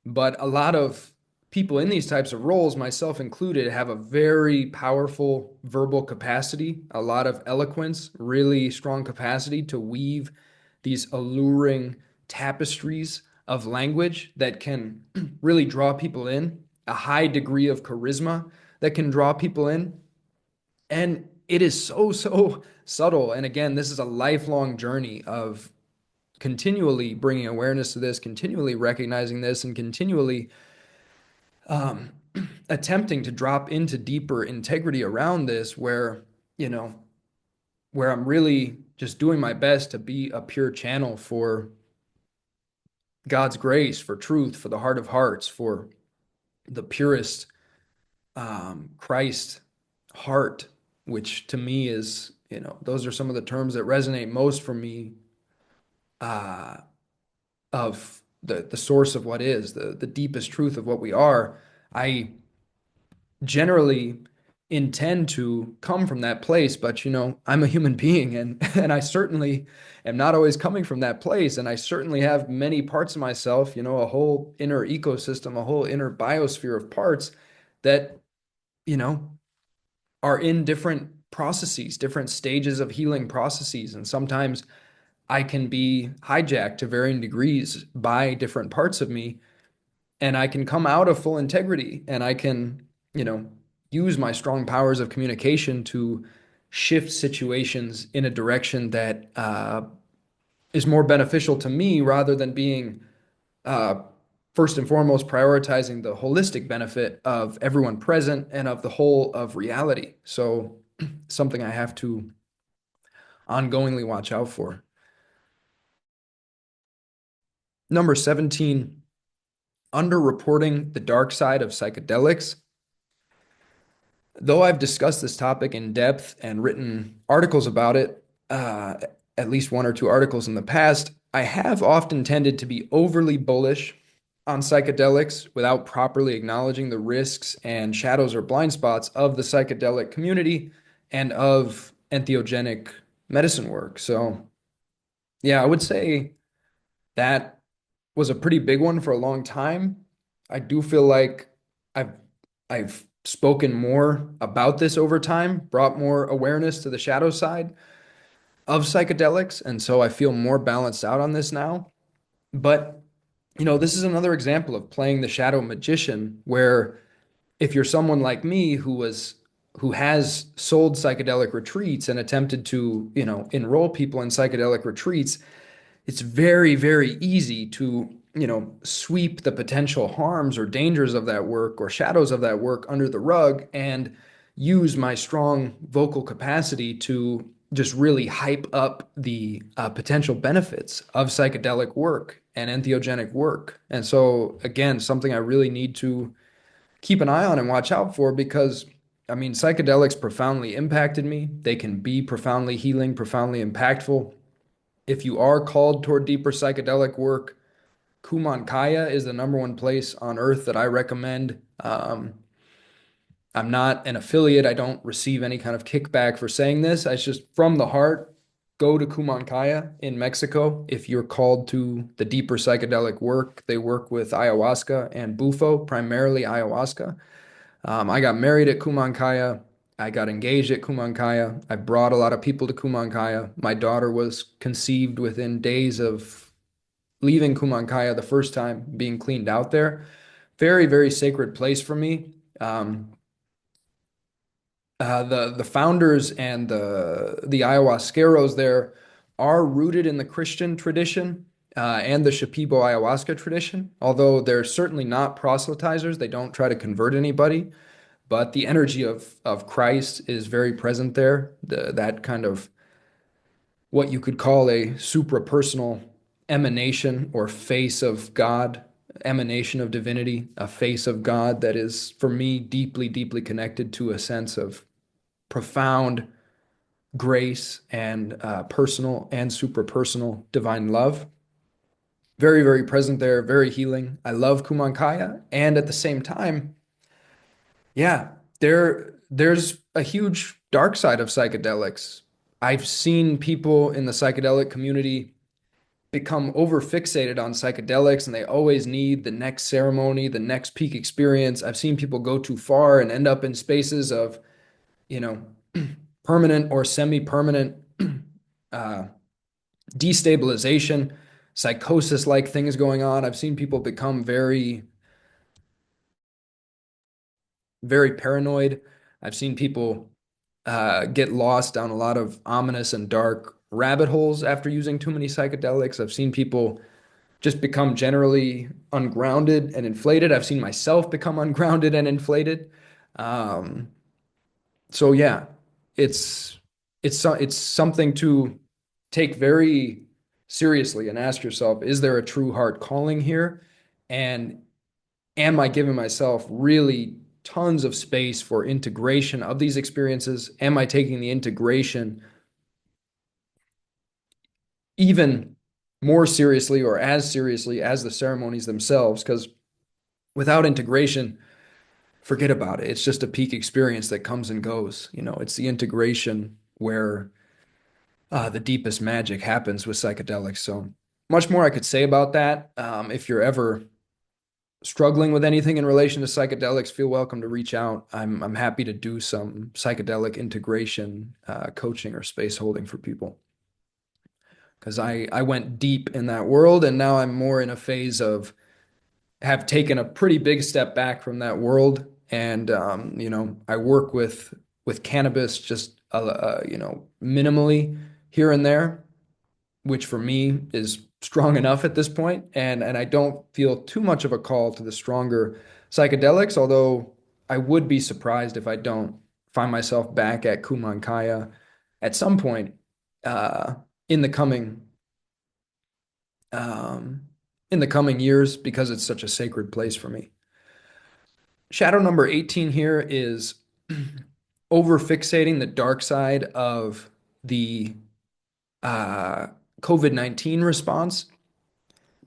But a lot of people in these types of roles, myself included, have a very powerful verbal capacity, a lot of eloquence, really strong capacity to weave these alluring tapestries of language that can really draw people in, a high degree of charisma that can draw people in. And it is so, so subtle. And again, this is a lifelong journey of continually bringing awareness to this, continually recognizing this, and continually um, attempting to drop into deeper integrity around this, you know, where I'm really just doing my best to be a pure channel for God's grace, for truth, for the heart of hearts, for the purest Christ heart, which to me is, those are some of the terms that resonate most for me uh, of the source of what is, the deepest truth of what we are. I generally intend to come from that place, but I'm a human being and and I certainly am not always coming from that place. And I certainly have many parts of myself, a whole inner ecosystem, a whole inner biosphere of parts that, you know, are in different processes, different stages of healing processes. And sometimes I can be hijacked to varying degrees by different parts of me, and I can come out of full integrity and I can, use my strong powers of communication to shift situations in a direction that is more beneficial to me rather than being uh, first and foremost prioritizing the holistic benefit of everyone present and of the whole of reality. So something I have to ongoingly watch out for. Number 17, underreporting the dark side of psychedelics. Though I've discussed this topic in depth and written articles about it, at least one or two articles in the past, I have often tended to be overly bullish on psychedelics without properly acknowledging the risks and shadows or blind spots of the psychedelic community and of entheogenic medicine work. So, yeah, I would say that was a pretty big one for a long time. I do feel like I've I've spoken more about this over time, brought more awareness to the shadow side of psychedelics, and so I feel more balanced out on this now. But this is another example of playing the shadow magician where if you're someone like me who has sold psychedelic retreats and attempted to, enroll people in psychedelic retreats, it's very, very easy to, sweep the potential harms or dangers of that work or shadows of that work under the rug and use my strong vocal capacity to just really hype up the potential benefits of psychedelic work and entheogenic work. And so, again, something I really need to keep an eye on and watch out for because, I mean, psychedelics profoundly impacted me. They can be profoundly healing, profoundly impactful. If you are called toward deeper psychedelic work, Kumankaya is the number one place on earth that I recommend. I'm not an affiliate. I don't receive any kind of kickback for saying this. It's just from the heart. Go to Kumankaya in Mexico if you're called to the deeper psychedelic work. They work with ayahuasca and bufo, primarily ayahuasca. I got married at Kumankaya. I got engaged at Kumankaya. I brought a lot of people to Kumankaya. My daughter was conceived within days of leaving Kumankaya the first time, being cleaned out there. Very, very sacred place for me. The founders and the ayahuasqueros there are rooted in the Christian tradition and the Shipibo ayahuasca tradition, although they're certainly not proselytizers. They don't try to convert anybody, but the energy of Christ is very present there. That kind of what you could call a supra-personal emanation or face of God emanation of divinity, a face of God that is, for me, deeply, deeply connected to a sense of profound grace and personal and super personal divine love. Very, very present there, very healing. I love Kumankaya. And at the same time, yeah, there's a huge dark side of psychedelics. I've seen people in the psychedelic community become over fixated on psychedelics and they always need the next ceremony, the next peak experience. I've seen people go too far and end up in spaces of, you know, permanent or semi-permanent uh, destabilization, psychosis-like things going on. I've seen people become very, very paranoid. I've seen people get lost down a lot of ominous and dark rabbit holes after using too many psychedelics. I've seen people just become generally ungrounded and inflated. I've seen myself become ungrounded and inflated. Um, so yeah, it's it's something to take very seriously and ask yourself, is there a true heart calling here? And am I giving myself really tons of space for integration of these experiences? Am I taking the integration even more seriously or as seriously as the ceremonies themselves? Because without integration, forget about it. It's just a peak experience that comes and goes. You know, it's the integration where the deepest magic happens with psychedelics. So much more I could say about that. If you're ever struggling with anything in relation to psychedelics, feel welcome to reach out. I'm happy to do some psychedelic integration coaching or space holding for people because I went deep in that world and now I'm more in a phase of have taken a pretty big step back from that world. And you know, I work with cannabis just you know, minimally here and there, which for me is strong enough at this point. And I don't feel too much of a call to the stronger psychedelics, although I would be surprised if I don't find myself back at Kumankaya at some point uh, in the coming um, in the coming years because it's such a sacred place for me. Shadow number 18 here is over fixating the dark side of the uh, COVID-19 response,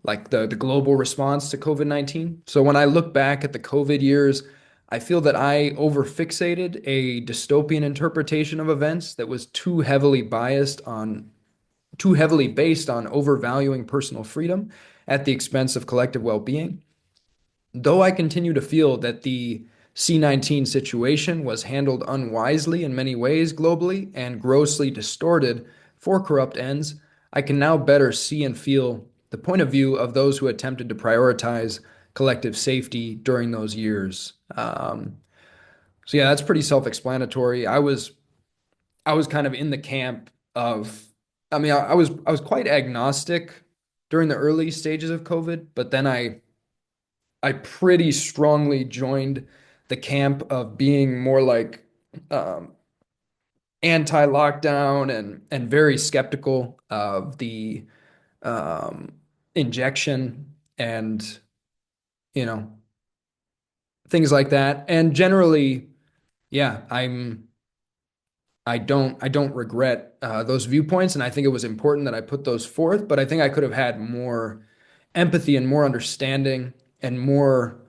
like the global response to COVID-19. So when I look back at the COVID years, I feel that I over fixated a dystopian interpretation of events that was too heavily based on overvaluing personal freedom at the expense of collective well-being. Though I continue to feel that the C-19 situation was handled unwisely in many ways globally and grossly distorted for corrupt ends, I can now better see and feel the point of view of those who attempted to prioritize collective safety during those years. So yeah, that's pretty self-explanatory. I was kind of in the camp of, I mean, I was quite agnostic during the early stages of COVID, but then I pretty strongly joined the camp of being more like um, anti-lockdown and very skeptical of the um, injection and you know things like that. And generally, yeah, I don't regret those viewpoints, and I think it was important that I put those forth. But I think I could have had more empathy and more understanding and more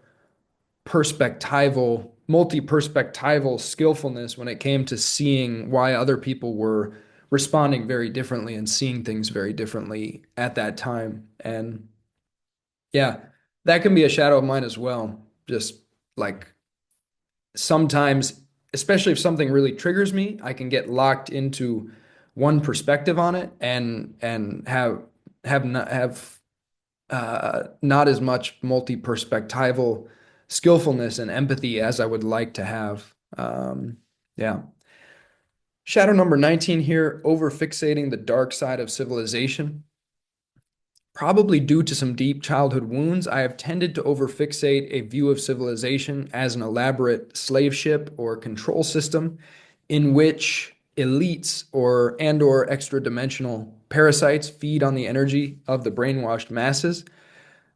perspectival, multi-perspectival skillfulness when it came to seeing why other people were responding very differently and seeing things very differently at that time. And yeah, that can be a shadow of mine as well. Just like sometimes, especially if something really triggers me, I can get locked into one perspective on it and have not as much multi-perspectival skillfulness and empathy as I would like to have. Yeah. Shadow number 19 here, over fixating the dark side of civilization. Probably due to some deep childhood wounds, I have tended to overfixate a view of civilization as an elaborate slave ship or control system in which elites or extra dimensional parasites feed on the energy of the brainwashed masses.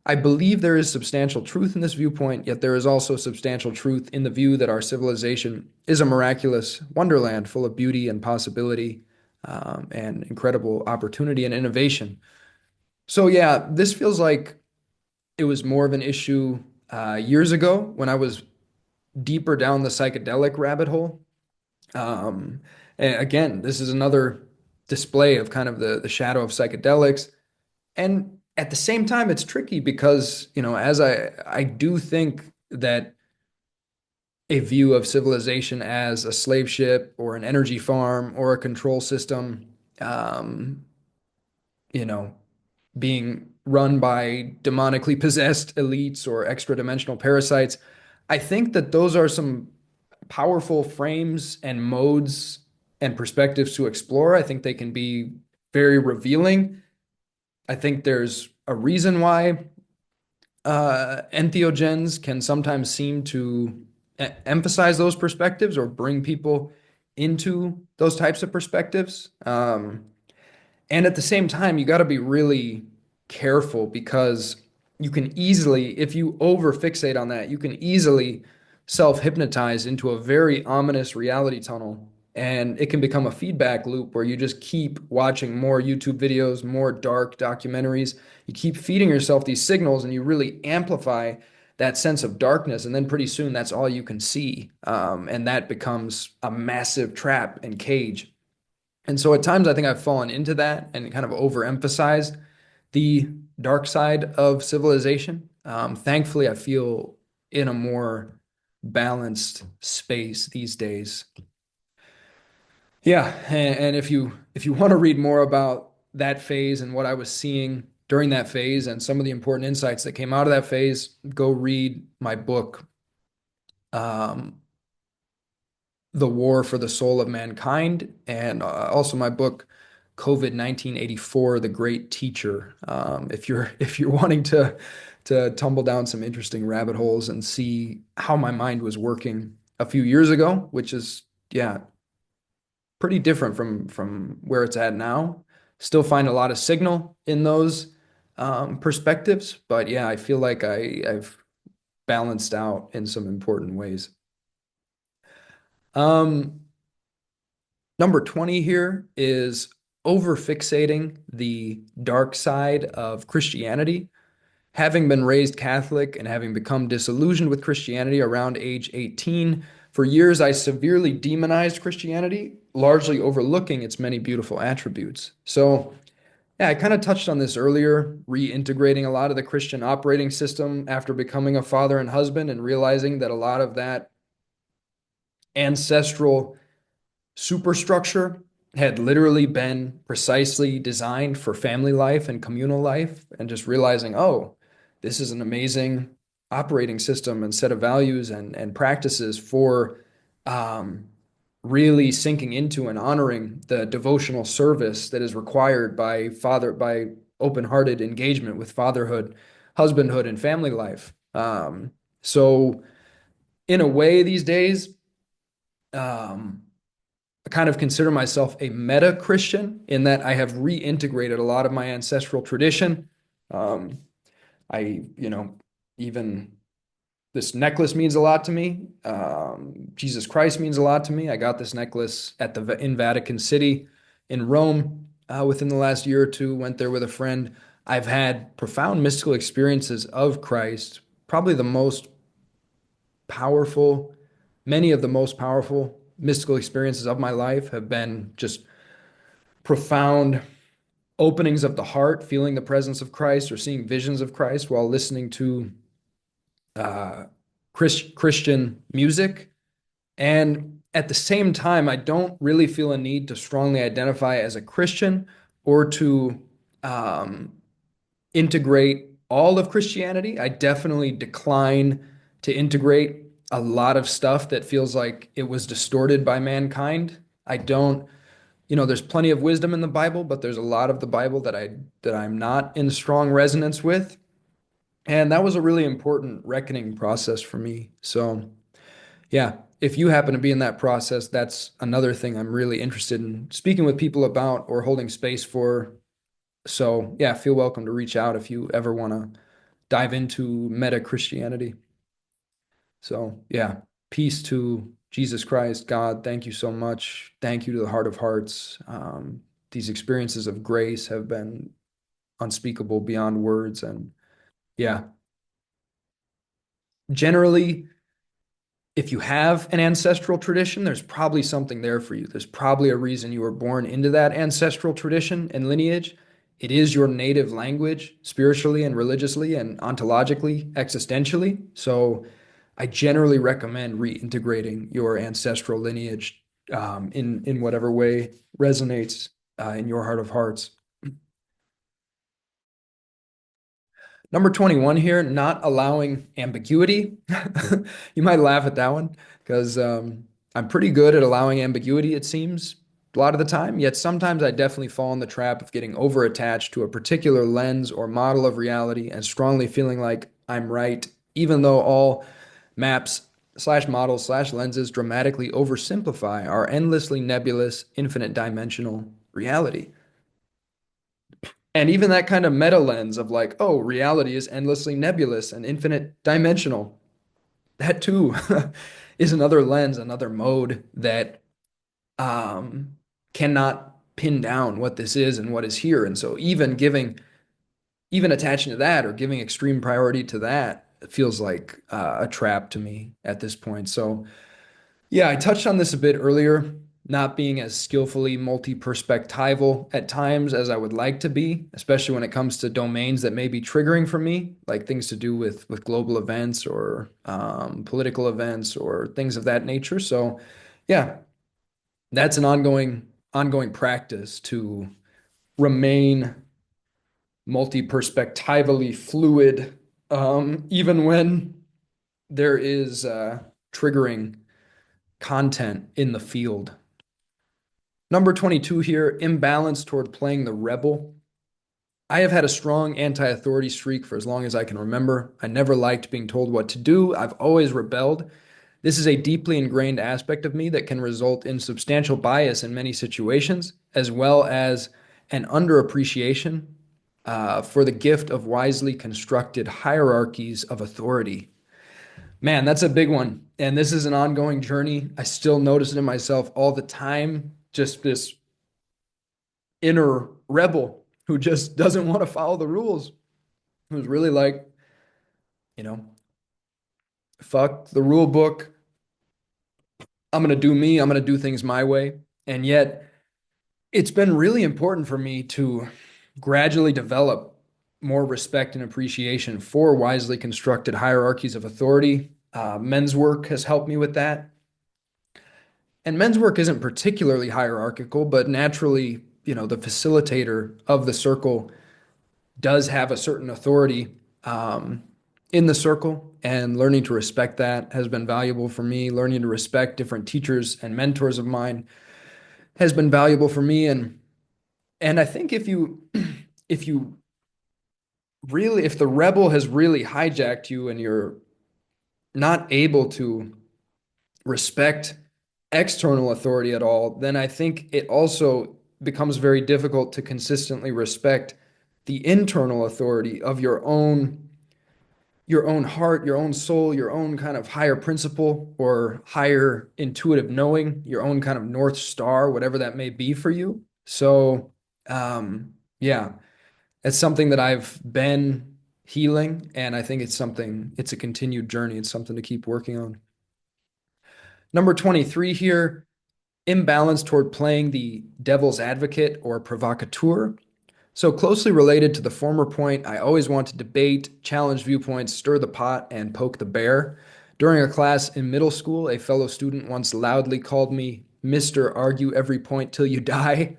I believe there is substantial truth in this viewpoint, yet there is also substantial truth in the view that our civilization is a miraculous wonderland full of beauty and possibility, and incredible opportunity and innovation. So, yeah, this feels like it was more of an issue years ago when I was deeper down the psychedelic rabbit hole. And again, this is another display of kind of the shadow of psychedelics. And at the same time, it's tricky because, as I do think that a view of civilization as a slave ship or an energy farm or a control system, um, you know, being run by demonically possessed elites or extra dimensional parasites, I think that those are some powerful frames and modes and perspectives to explore. I think they can be very revealing. I think there's a reason why entheogens can sometimes seem to emphasize those perspectives or bring people into those types of perspectives. And at the same time, you got to be really careful because you can easily, if you over fixate on that, you can easily self-hypnotize into a very ominous reality tunnel. And it can become a feedback loop where you just keep watching more YouTube videos, more dark documentaries. You keep feeding yourself these signals and you really amplify that sense of darkness. And then pretty soon that's all you can see. And that becomes a massive trap and cage. And so at times I think I've fallen into that and kind of overemphasized the dark side of civilization. Thankfully, I feel in a more balanced space these days. Yeah, and if you want to read more about that phase and what I was seeing during that phase and some of the important insights that came out of that phase, go read my book, um, The War for the Soul of Mankind, and also my book, COVID 1984, The Great Teacher. If you're wanting to tumble down some interesting rabbit holes and see how my mind was working a few years ago, which is yeah, pretty different from where it's at now. Still find a lot of signal in those perspectives, but yeah, I feel like I've balanced out in some important ways. Um, Number 20 here is overfixating the dark side of Christianity. Having been raised Catholic and having become disillusioned with Christianity around age 18, for years I severely demonized Christianity, largely overlooking its many beautiful attributes. So, yeah, I kind of touched on this earlier, reintegrating a lot of the Christian operating system after becoming a father and husband and realizing that a lot of that ancestral superstructure had literally been precisely designed for family life and communal life, and just realizing, oh, this is an amazing operating system and set of values and practices for um, really sinking into and honoring the devotional service that is required by open-hearted engagement with fatherhood, husbandhood, and family life. So in a way, these days, um, I kind of consider myself a meta Christian in that I have reintegrated a lot of my ancestral tradition. Um, even this necklace means a lot to me. Jesus Christ means a lot to me. I got this necklace in Vatican City in Rome within the last year or two. Went there with a friend. I've had profound mystical experiences of Christ, probably the most powerful, many of the most powerful mystical experiences of my life have been just profound openings of the heart, feeling the presence of Christ or seeing visions of Christ while listening to uh, Christian music. And at the same time, I don't really feel a need to strongly identify as a Christian or to um, integrate all of Christianity. I definitely decline to integrate a lot of stuff that feels like it was distorted by mankind. I don't, there's plenty of wisdom in the Bible, but there's a lot of the Bible that I'm not in strong resonance with. And that was a really important reckoning process for me. So, yeah, if you happen to be in that process, that's another thing I'm really interested in speaking with people about or holding space for. So, yeah, feel welcome to reach out if you ever want to dive into meta Christianity. So, yeah, peace to Jesus Christ, God. Thank you so much. Thank you to the Heart of Hearts. These experiences of grace have been unspeakable beyond words. And yeah, generally, if you have an ancestral tradition, there's probably something there for you. There's probably a reason you were born into that ancestral tradition and lineage. It is your native language, spiritually and religiously and ontologically, existentially. So I generally recommend reintegrating your ancestral lineage in whatever way resonates in your heart of hearts. Number 21 here, not allowing ambiguity. You might laugh at that one because I'm pretty good at allowing ambiguity, it seems, a lot of the time. Yet sometimes I definitely fall in the trap of getting over attached to a particular lens or model of reality and strongly feeling like I'm right, even though all maps slash models slash lenses dramatically oversimplify our endlessly nebulous, infinite dimensional reality. And even that kind of meta lens of like, oh, reality is endlessly nebulous and infinite dimensional. That too is another lens, another mode that um, cannot pin down what this is and what is here. And so even attaching to that or giving extreme priority to that feels like a trap to me at this point. So yeah, I touched on this a bit earlier, not being as skillfully multi-perspectival at times as I would like to be, especially when it comes to domains that may be triggering for me, like things to do with global events or political events or things of that nature. So, yeah, that's an ongoing practice to remain multi-perspectivally fluid, even when there is triggering content in the field. Number 22 here, imbalance toward playing the rebel. I have had a strong anti-authority streak for as long as I can remember. I never liked being told what to do. I've always rebelled. This is a deeply ingrained aspect of me that can result in substantial bias in many situations, as well as an underappreciation for the gift of wisely constructed hierarchies of authority. Man, that's a big one. And this is an ongoing journey. I still notice it in myself all the time. Just this inner rebel who just doesn't want to follow the rules, who's really like, you know, fuck the rule book. I'm going to do me. I'm going to do things my way. And yet, it's been really important for me to gradually develop more respect and appreciation for wisely constructed hierarchies of authority. Men's work has helped me with that. And men's work isn't particularly hierarchical, but naturally, the facilitator of the circle does have a certain authority in the circle, and learning to respect that has been valuable for me. Learning to respect different teachers and mentors of mine has been valuable for me. And I think if you really, if the rebel has really hijacked you and you're not able to respect external authority at all, then I think it also becomes very difficult to consistently respect the internal authority of your own heart, your own soul, your own kind of higher principle or higher intuitive knowing, your own kind of North Star, whatever that may be for you. So, yeah, it's something that I've been healing, and I think it's a continued journey. It's something to keep working on. Number 23 here, imbalance toward playing the devil's advocate or provocateur. So closely related to the former point, I always want to debate, challenge viewpoints, stir the pot, and poke the bear. During a class in middle school, a fellow student once loudly called me Mr. Argue Every Point Till You Die.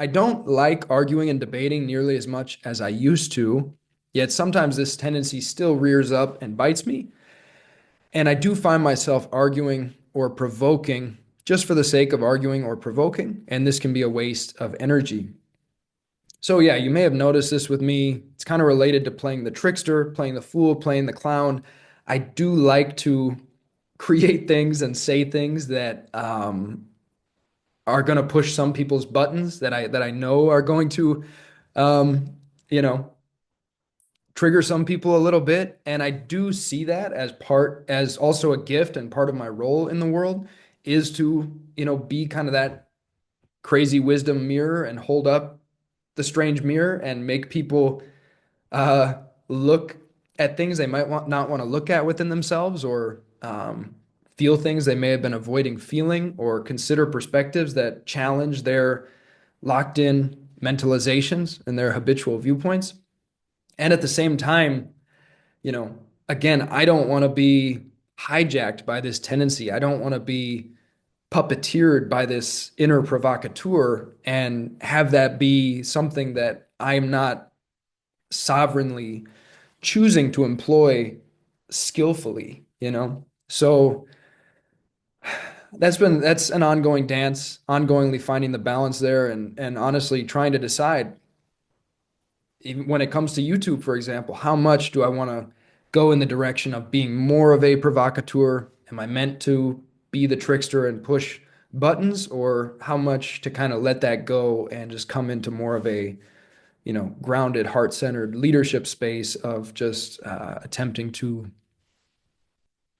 I don't like arguing and debating nearly as much as I used to, yet sometimes this tendency still rears up and bites me. And I do find myself arguing or provoking just for the sake of arguing or provoking, and this can be a waste of energy. So yeah, you may have noticed this with me. It's kind of related to playing the trickster, playing the fool, playing the clown. I do like to create things and say things that are going to push some people's buttons that I know are going to, um, you know, trigger some people a little bit. And I do see that as as also a gift, and part of my role in the world is to, be kind of that crazy wisdom mirror and hold up the strange mirror and make people uh, look at things they might not want to look at within themselves, or feel things they may have been avoiding feeling, or consider perspectives that challenge their locked in mentalizations and their habitual viewpoints. And at the same time, you know, again, I don't want to be hijacked by this tendency. I don't want to be puppeteered by this inner provocateur and have that be something that I'm not sovereignly choosing to employ skillfully. So that's an ongoing dance, ongoingly finding the balance there, and honestly trying to decide, even when it comes to YouTube, for example, how much do I want to go in the direction of being more of a provocateur? Am I meant to be the trickster and push buttons, or how much to kind of let that go and just come into more of a, grounded, heart-centered leadership space of just attempting to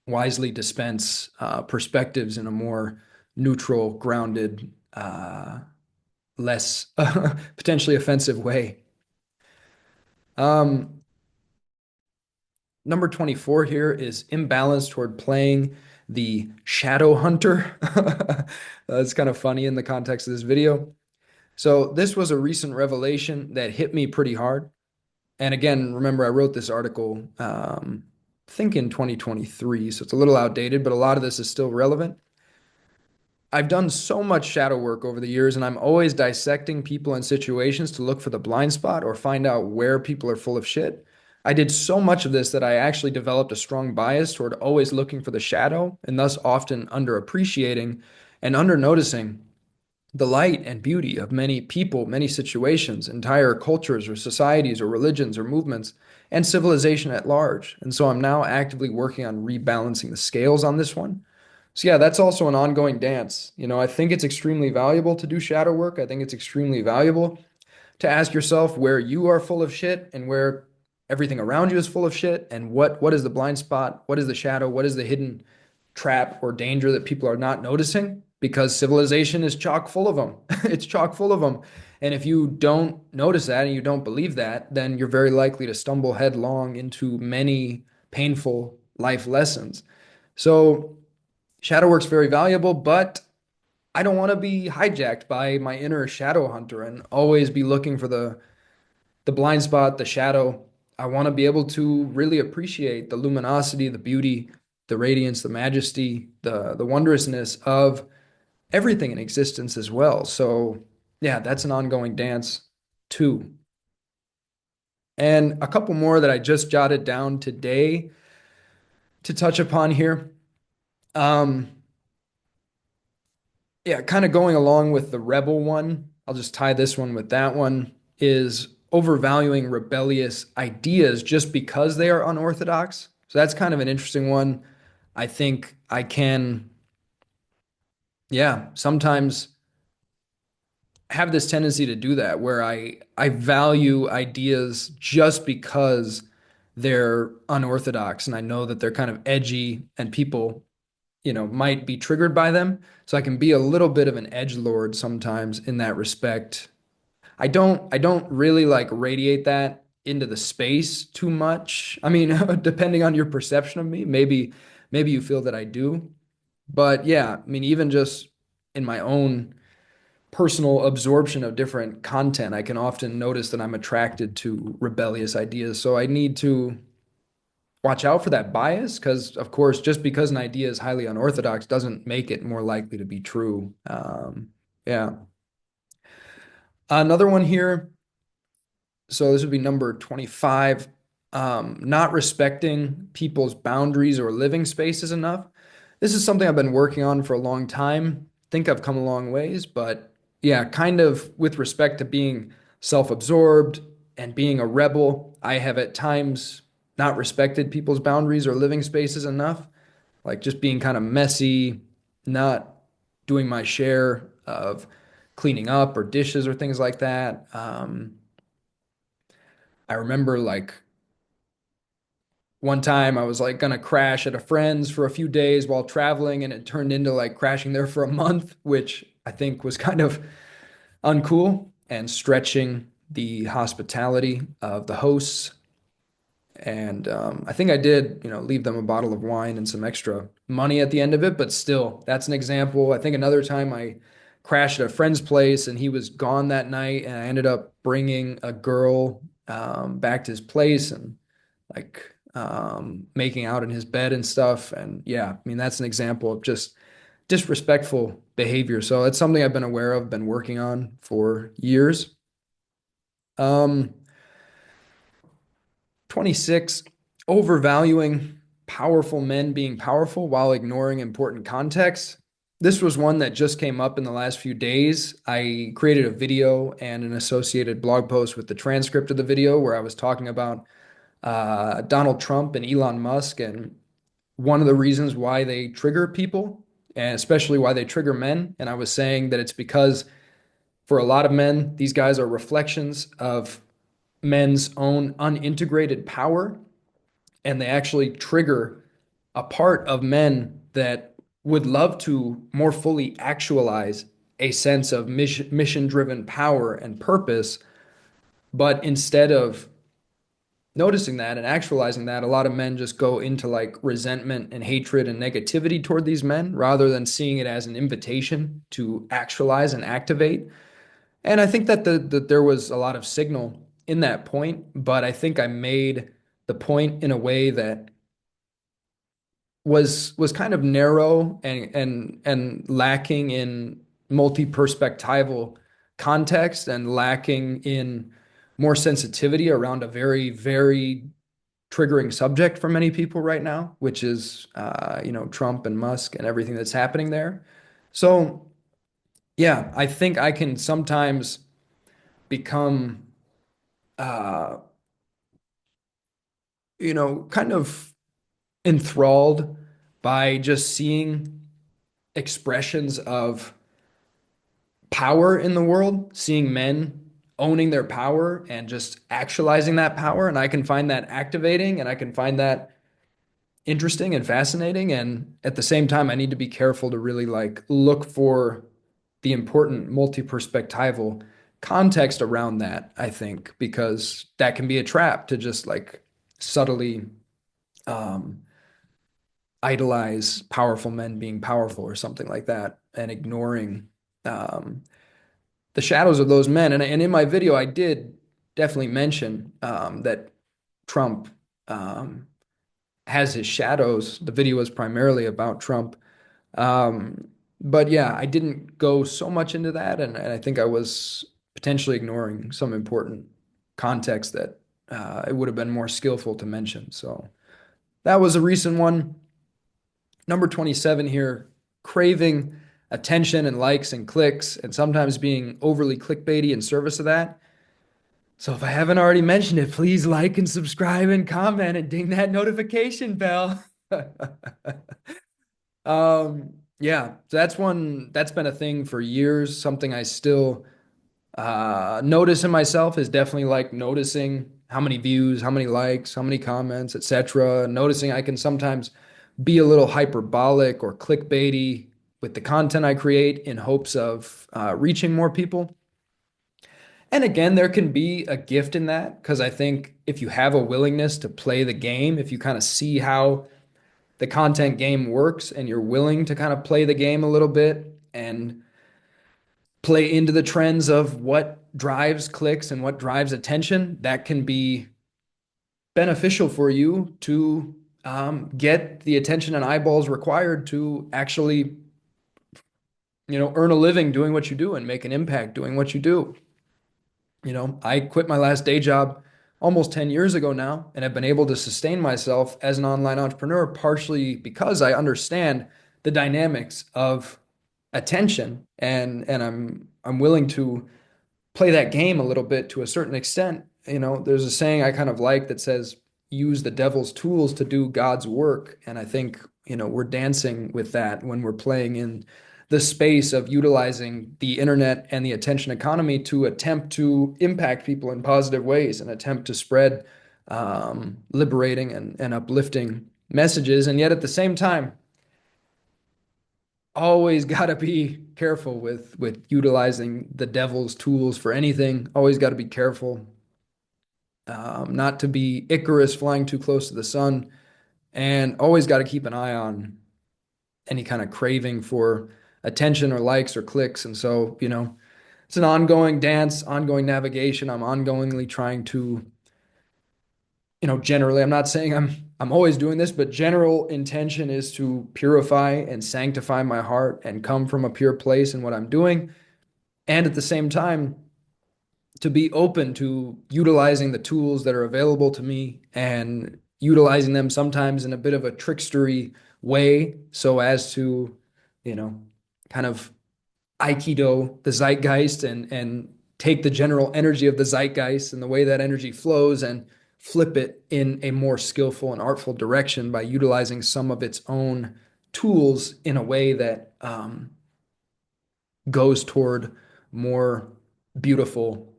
wisely dispense perspectives in a more neutral, grounded, less potentially offensive way. Um, Number 24 here is imbalance toward playing the shadow hunter. That's kind of funny in the context of this video. So this was a recent revelation that hit me pretty hard. And again, remember I wrote this article, I think in 2023, so it's a little outdated, but a lot of this is still relevant. I've done so much shadow work over the years, and I'm always dissecting people and situations to look for the blind spot or find out where people are full of shit. I did so much of this that I actually developed a strong bias toward always looking for the shadow, and thus often underappreciating and under noticing the light and beauty of many people, many situations, entire cultures or societies or religions or movements, and civilization at large. And so I'm now actively working on rebalancing the scales on this one. So yeah, that's also an ongoing dance. I think it's extremely valuable to do shadow work. I think it's extremely valuable to ask yourself where you are full of shit and where everything around you is full of shit, and what is the blind spot, what is the shadow, what is the hidden trap or danger that people are not noticing, because civilization is chock full of them. It's chock full of them. And if you don't notice that and you don't believe that, then you're very likely to stumble headlong into many painful life lessons. So shadow work's very valuable, but I don't want to be hijacked by my inner shadow hunter and always be looking for the blind spot, the shadow. I want to be able to really appreciate the luminosity, the beauty, the radiance, the majesty, the wondrousness of everything in existence as well. So yeah, that's an ongoing dance too. And a couple more that I just jotted down today to touch upon here. Um, yeah, kind of going along with the rebel one, I'll just tie this one with that one, is overvaluing rebellious ideas just because they are unorthodox. So that's kind of an interesting one. I think I can, yeah, sometimes have this tendency to do that, where I value ideas just because they're unorthodox and I know that they're kind of edgy and people, might be triggered by them. So I can be a little bit of an edge lord sometimes in that respect. I don't really like radiate that into the space too much. I mean, depending on your perception of me, maybe you feel that I do. But yeah, I mean, even just in my own personal absorption of different content, I can often notice that I'm attracted to rebellious ideas. So I need to watch out for that bias because, of course, just because an idea is highly unorthodox doesn't make it more likely to be true. Yeah. Another one here. So this would be number 25. Not respecting people's boundaries or living spaces enough. This is something I've been working on for a long time. Think I've come a long ways, but yeah, kind of with respect to being self-absorbed and being a rebel, I have at times not respected people's boundaries or living spaces enough, like just being kind of messy, not doing my share of cleaning up or dishes or things like that. I remember like one time I was like gonna crash at a friend's for a few days while traveling, and it turned into like crashing there for a month, which I think was kind of uncool and stretching the hospitality of the hosts. And I think I did, leave them a bottle of wine and some extra money at the end of it, but still, that's an example. I think another time I crashed at a friend's place and he was gone that night, and I ended up bringing a girl back to his place and like making out in his bed and stuff. And yeah, I mean, that's an example of just disrespectful behavior. So it's something I've been aware of, been working on for years. Um, 26, overvaluing powerful men being powerful while ignoring important context. This was one that just came up in the last few days. I created a video and an associated blog post with the transcript of the video where I was talking about Donald Trump and Elon Musk, and one of the reasons why they trigger people, and especially why they trigger men. And I was saying that it's because for a lot of men, these guys are reflections of men's own unintegrated power, and they actually trigger a part of men that would love to more fully actualize a sense of mission driven power and purpose. But instead of noticing that and actualizing that, a lot of men just go into like resentment and hatred and negativity toward these men rather than seeing it as an invitation to actualize and activate. And I think that that there was a lot of signal in that point, but I think I made the point in a way that was kind of narrow and lacking in multi-perspectival context and lacking in more sensitivity around a very, very triggering subject for many people right now, which is Trump and Musk and everything that's happening there. So yeah, I think I can sometimes become uh, kind of enthralled by just seeing expressions of power in the world, seeing men owning their power and just actualizing that power. And I can find that activating and I can find that interesting and fascinating. And at the same time, I need to be careful to really like look for the important multi-perspectival context around that, I think, because that can be a trap to just like subtly um, idolize powerful men being powerful or something like that and ignoring um, the shadows of those men. And in my video, I did definitely mention that Trump um, has his shadows. The video was primarily about Trump. But yeah, I didn't go so much into that. And I think I was potentially ignoring some important context that it would have been more skillful to mention. So that was a recent one. Number 27 here, craving attention and likes and clicks, and sometimes being overly clickbaity in service of that. So if I haven't already mentioned it, please like and subscribe and comment and ding that notification bell. Yeah, so that's one that's been a thing for years. Something I still notice in myself is definitely like noticing how many views, how many likes, how many comments, etc. Noticing I can sometimes be a little hyperbolic or clickbaity with the content I create in hopes of reaching more people. And again, there can be a gift in that because I think if you have a willingness to play the game, if you kind of see how the content game works and you're willing to kind of play the game a little bit and play into the trends of what drives clicks and what drives attention, that can be beneficial for you to get the attention and eyeballs required to actually, earn a living doing what you do and make an impact doing what you do. I quit my last day job almost 10 years ago now and have been able to sustain myself as an online entrepreneur partially because I understand the dynamics of attention and I'm willing to play that game a little bit to a certain extent. There's a saying I kind of like that says, use the devil's tools to do God's work. And I think, we're dancing with that when we're playing in the space of utilizing the internet and the attention economy to attempt to impact people in positive ways and attempt to spread liberating and uplifting messages. And yet at the same time, always got to be careful with utilizing the devil's tools for anything. Always got to be careful not to be Icarus flying too close to the sun, and always got to keep an eye on any kind of craving for attention or likes or clicks. And so, it's an ongoing dance, ongoing navigation. I'm ongoingly trying to, generally, I'm not saying I'm always doing this, but general intention is to purify and sanctify my heart and come from a pure place in what I'm doing. And at the same time, to be open to utilizing the tools that are available to me and utilizing them sometimes in a bit of a trickstery way so as to, you know, kind of Aikido the zeitgeist and take the general energy of the zeitgeist and the way that energy flows and flip it in a more skillful and artful direction by utilizing some of its own tools in a way that goes toward more beautiful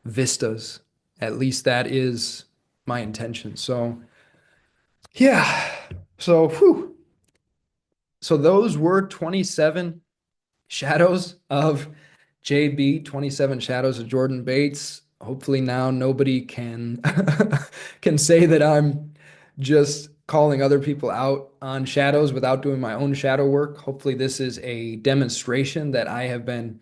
vistas. At least that is my intention. So, yeah. So, whew. So those were 27 shadows of JB, 27 shadows of Jordan Bates. Hopefully now nobody can can say that I'm just calling other people out on shadows without doing my own shadow work. Hopefully this is a demonstration that I have been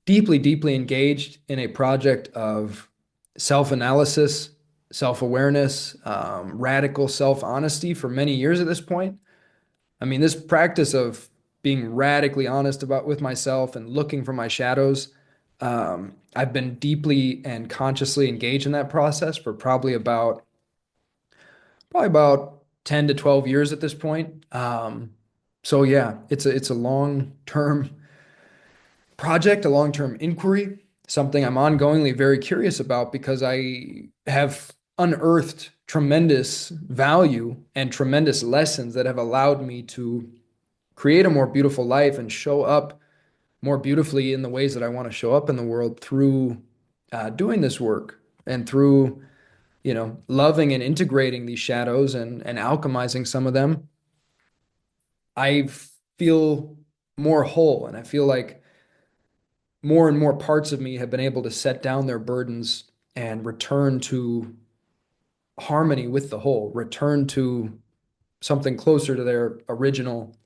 deeply, deeply engaged in a project of self-analysis, self-awareness, radical self-honesty for many years at this point. I mean, this practice of being radically honest about with myself and looking for my shadows, I've been deeply and consciously engaged in that process for probably about 10 to 12 years at this point. So yeah, it's a long-term project, a long-term inquiry, something I'm ongoingly very curious about because I have unearthed tremendous value and tremendous lessons that have allowed me to create a more beautiful life and show up more beautifully in the ways that I want to show up in the world through doing this work and through, loving and integrating these shadows and alchemizing some of them. I feel more whole and I feel like more and more parts of me have been able to set down their burdens and return to harmony with the whole, return to something closer to their original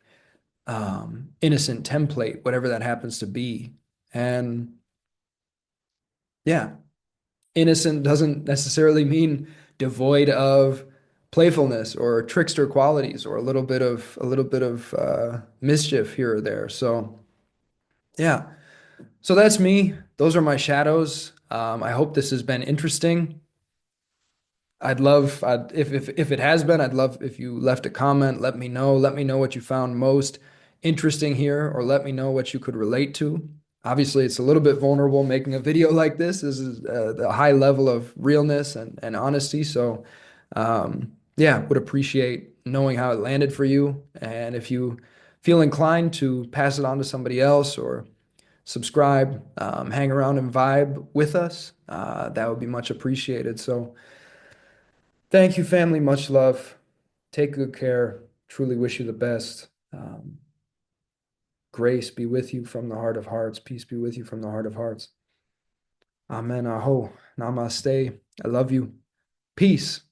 innocent template, whatever that happens to be. And yeah, innocent doesn't necessarily mean devoid of playfulness or trickster qualities or a little bit of mischief here or there. So yeah. So that's me. Those are my shadows. I hope this has been interesting. If it has been, I'd love if you left a comment. Let me know. Let me know what you found most interesting here, or let me know what you could relate to. Obviously, it's a little bit vulnerable making a video like this. This is the high level of realness and honesty. So, yeah, would appreciate knowing how it landed for you. And if you feel inclined to pass it on to somebody else or subscribe, hang around and vibe with us, that would be much appreciated. So, thank you, family. Much love. Take good care. Truly wish you the best. Grace be with you from the heart of hearts. Peace be with you from the heart of hearts. Amen. Aho. Namaste. I love you. Peace.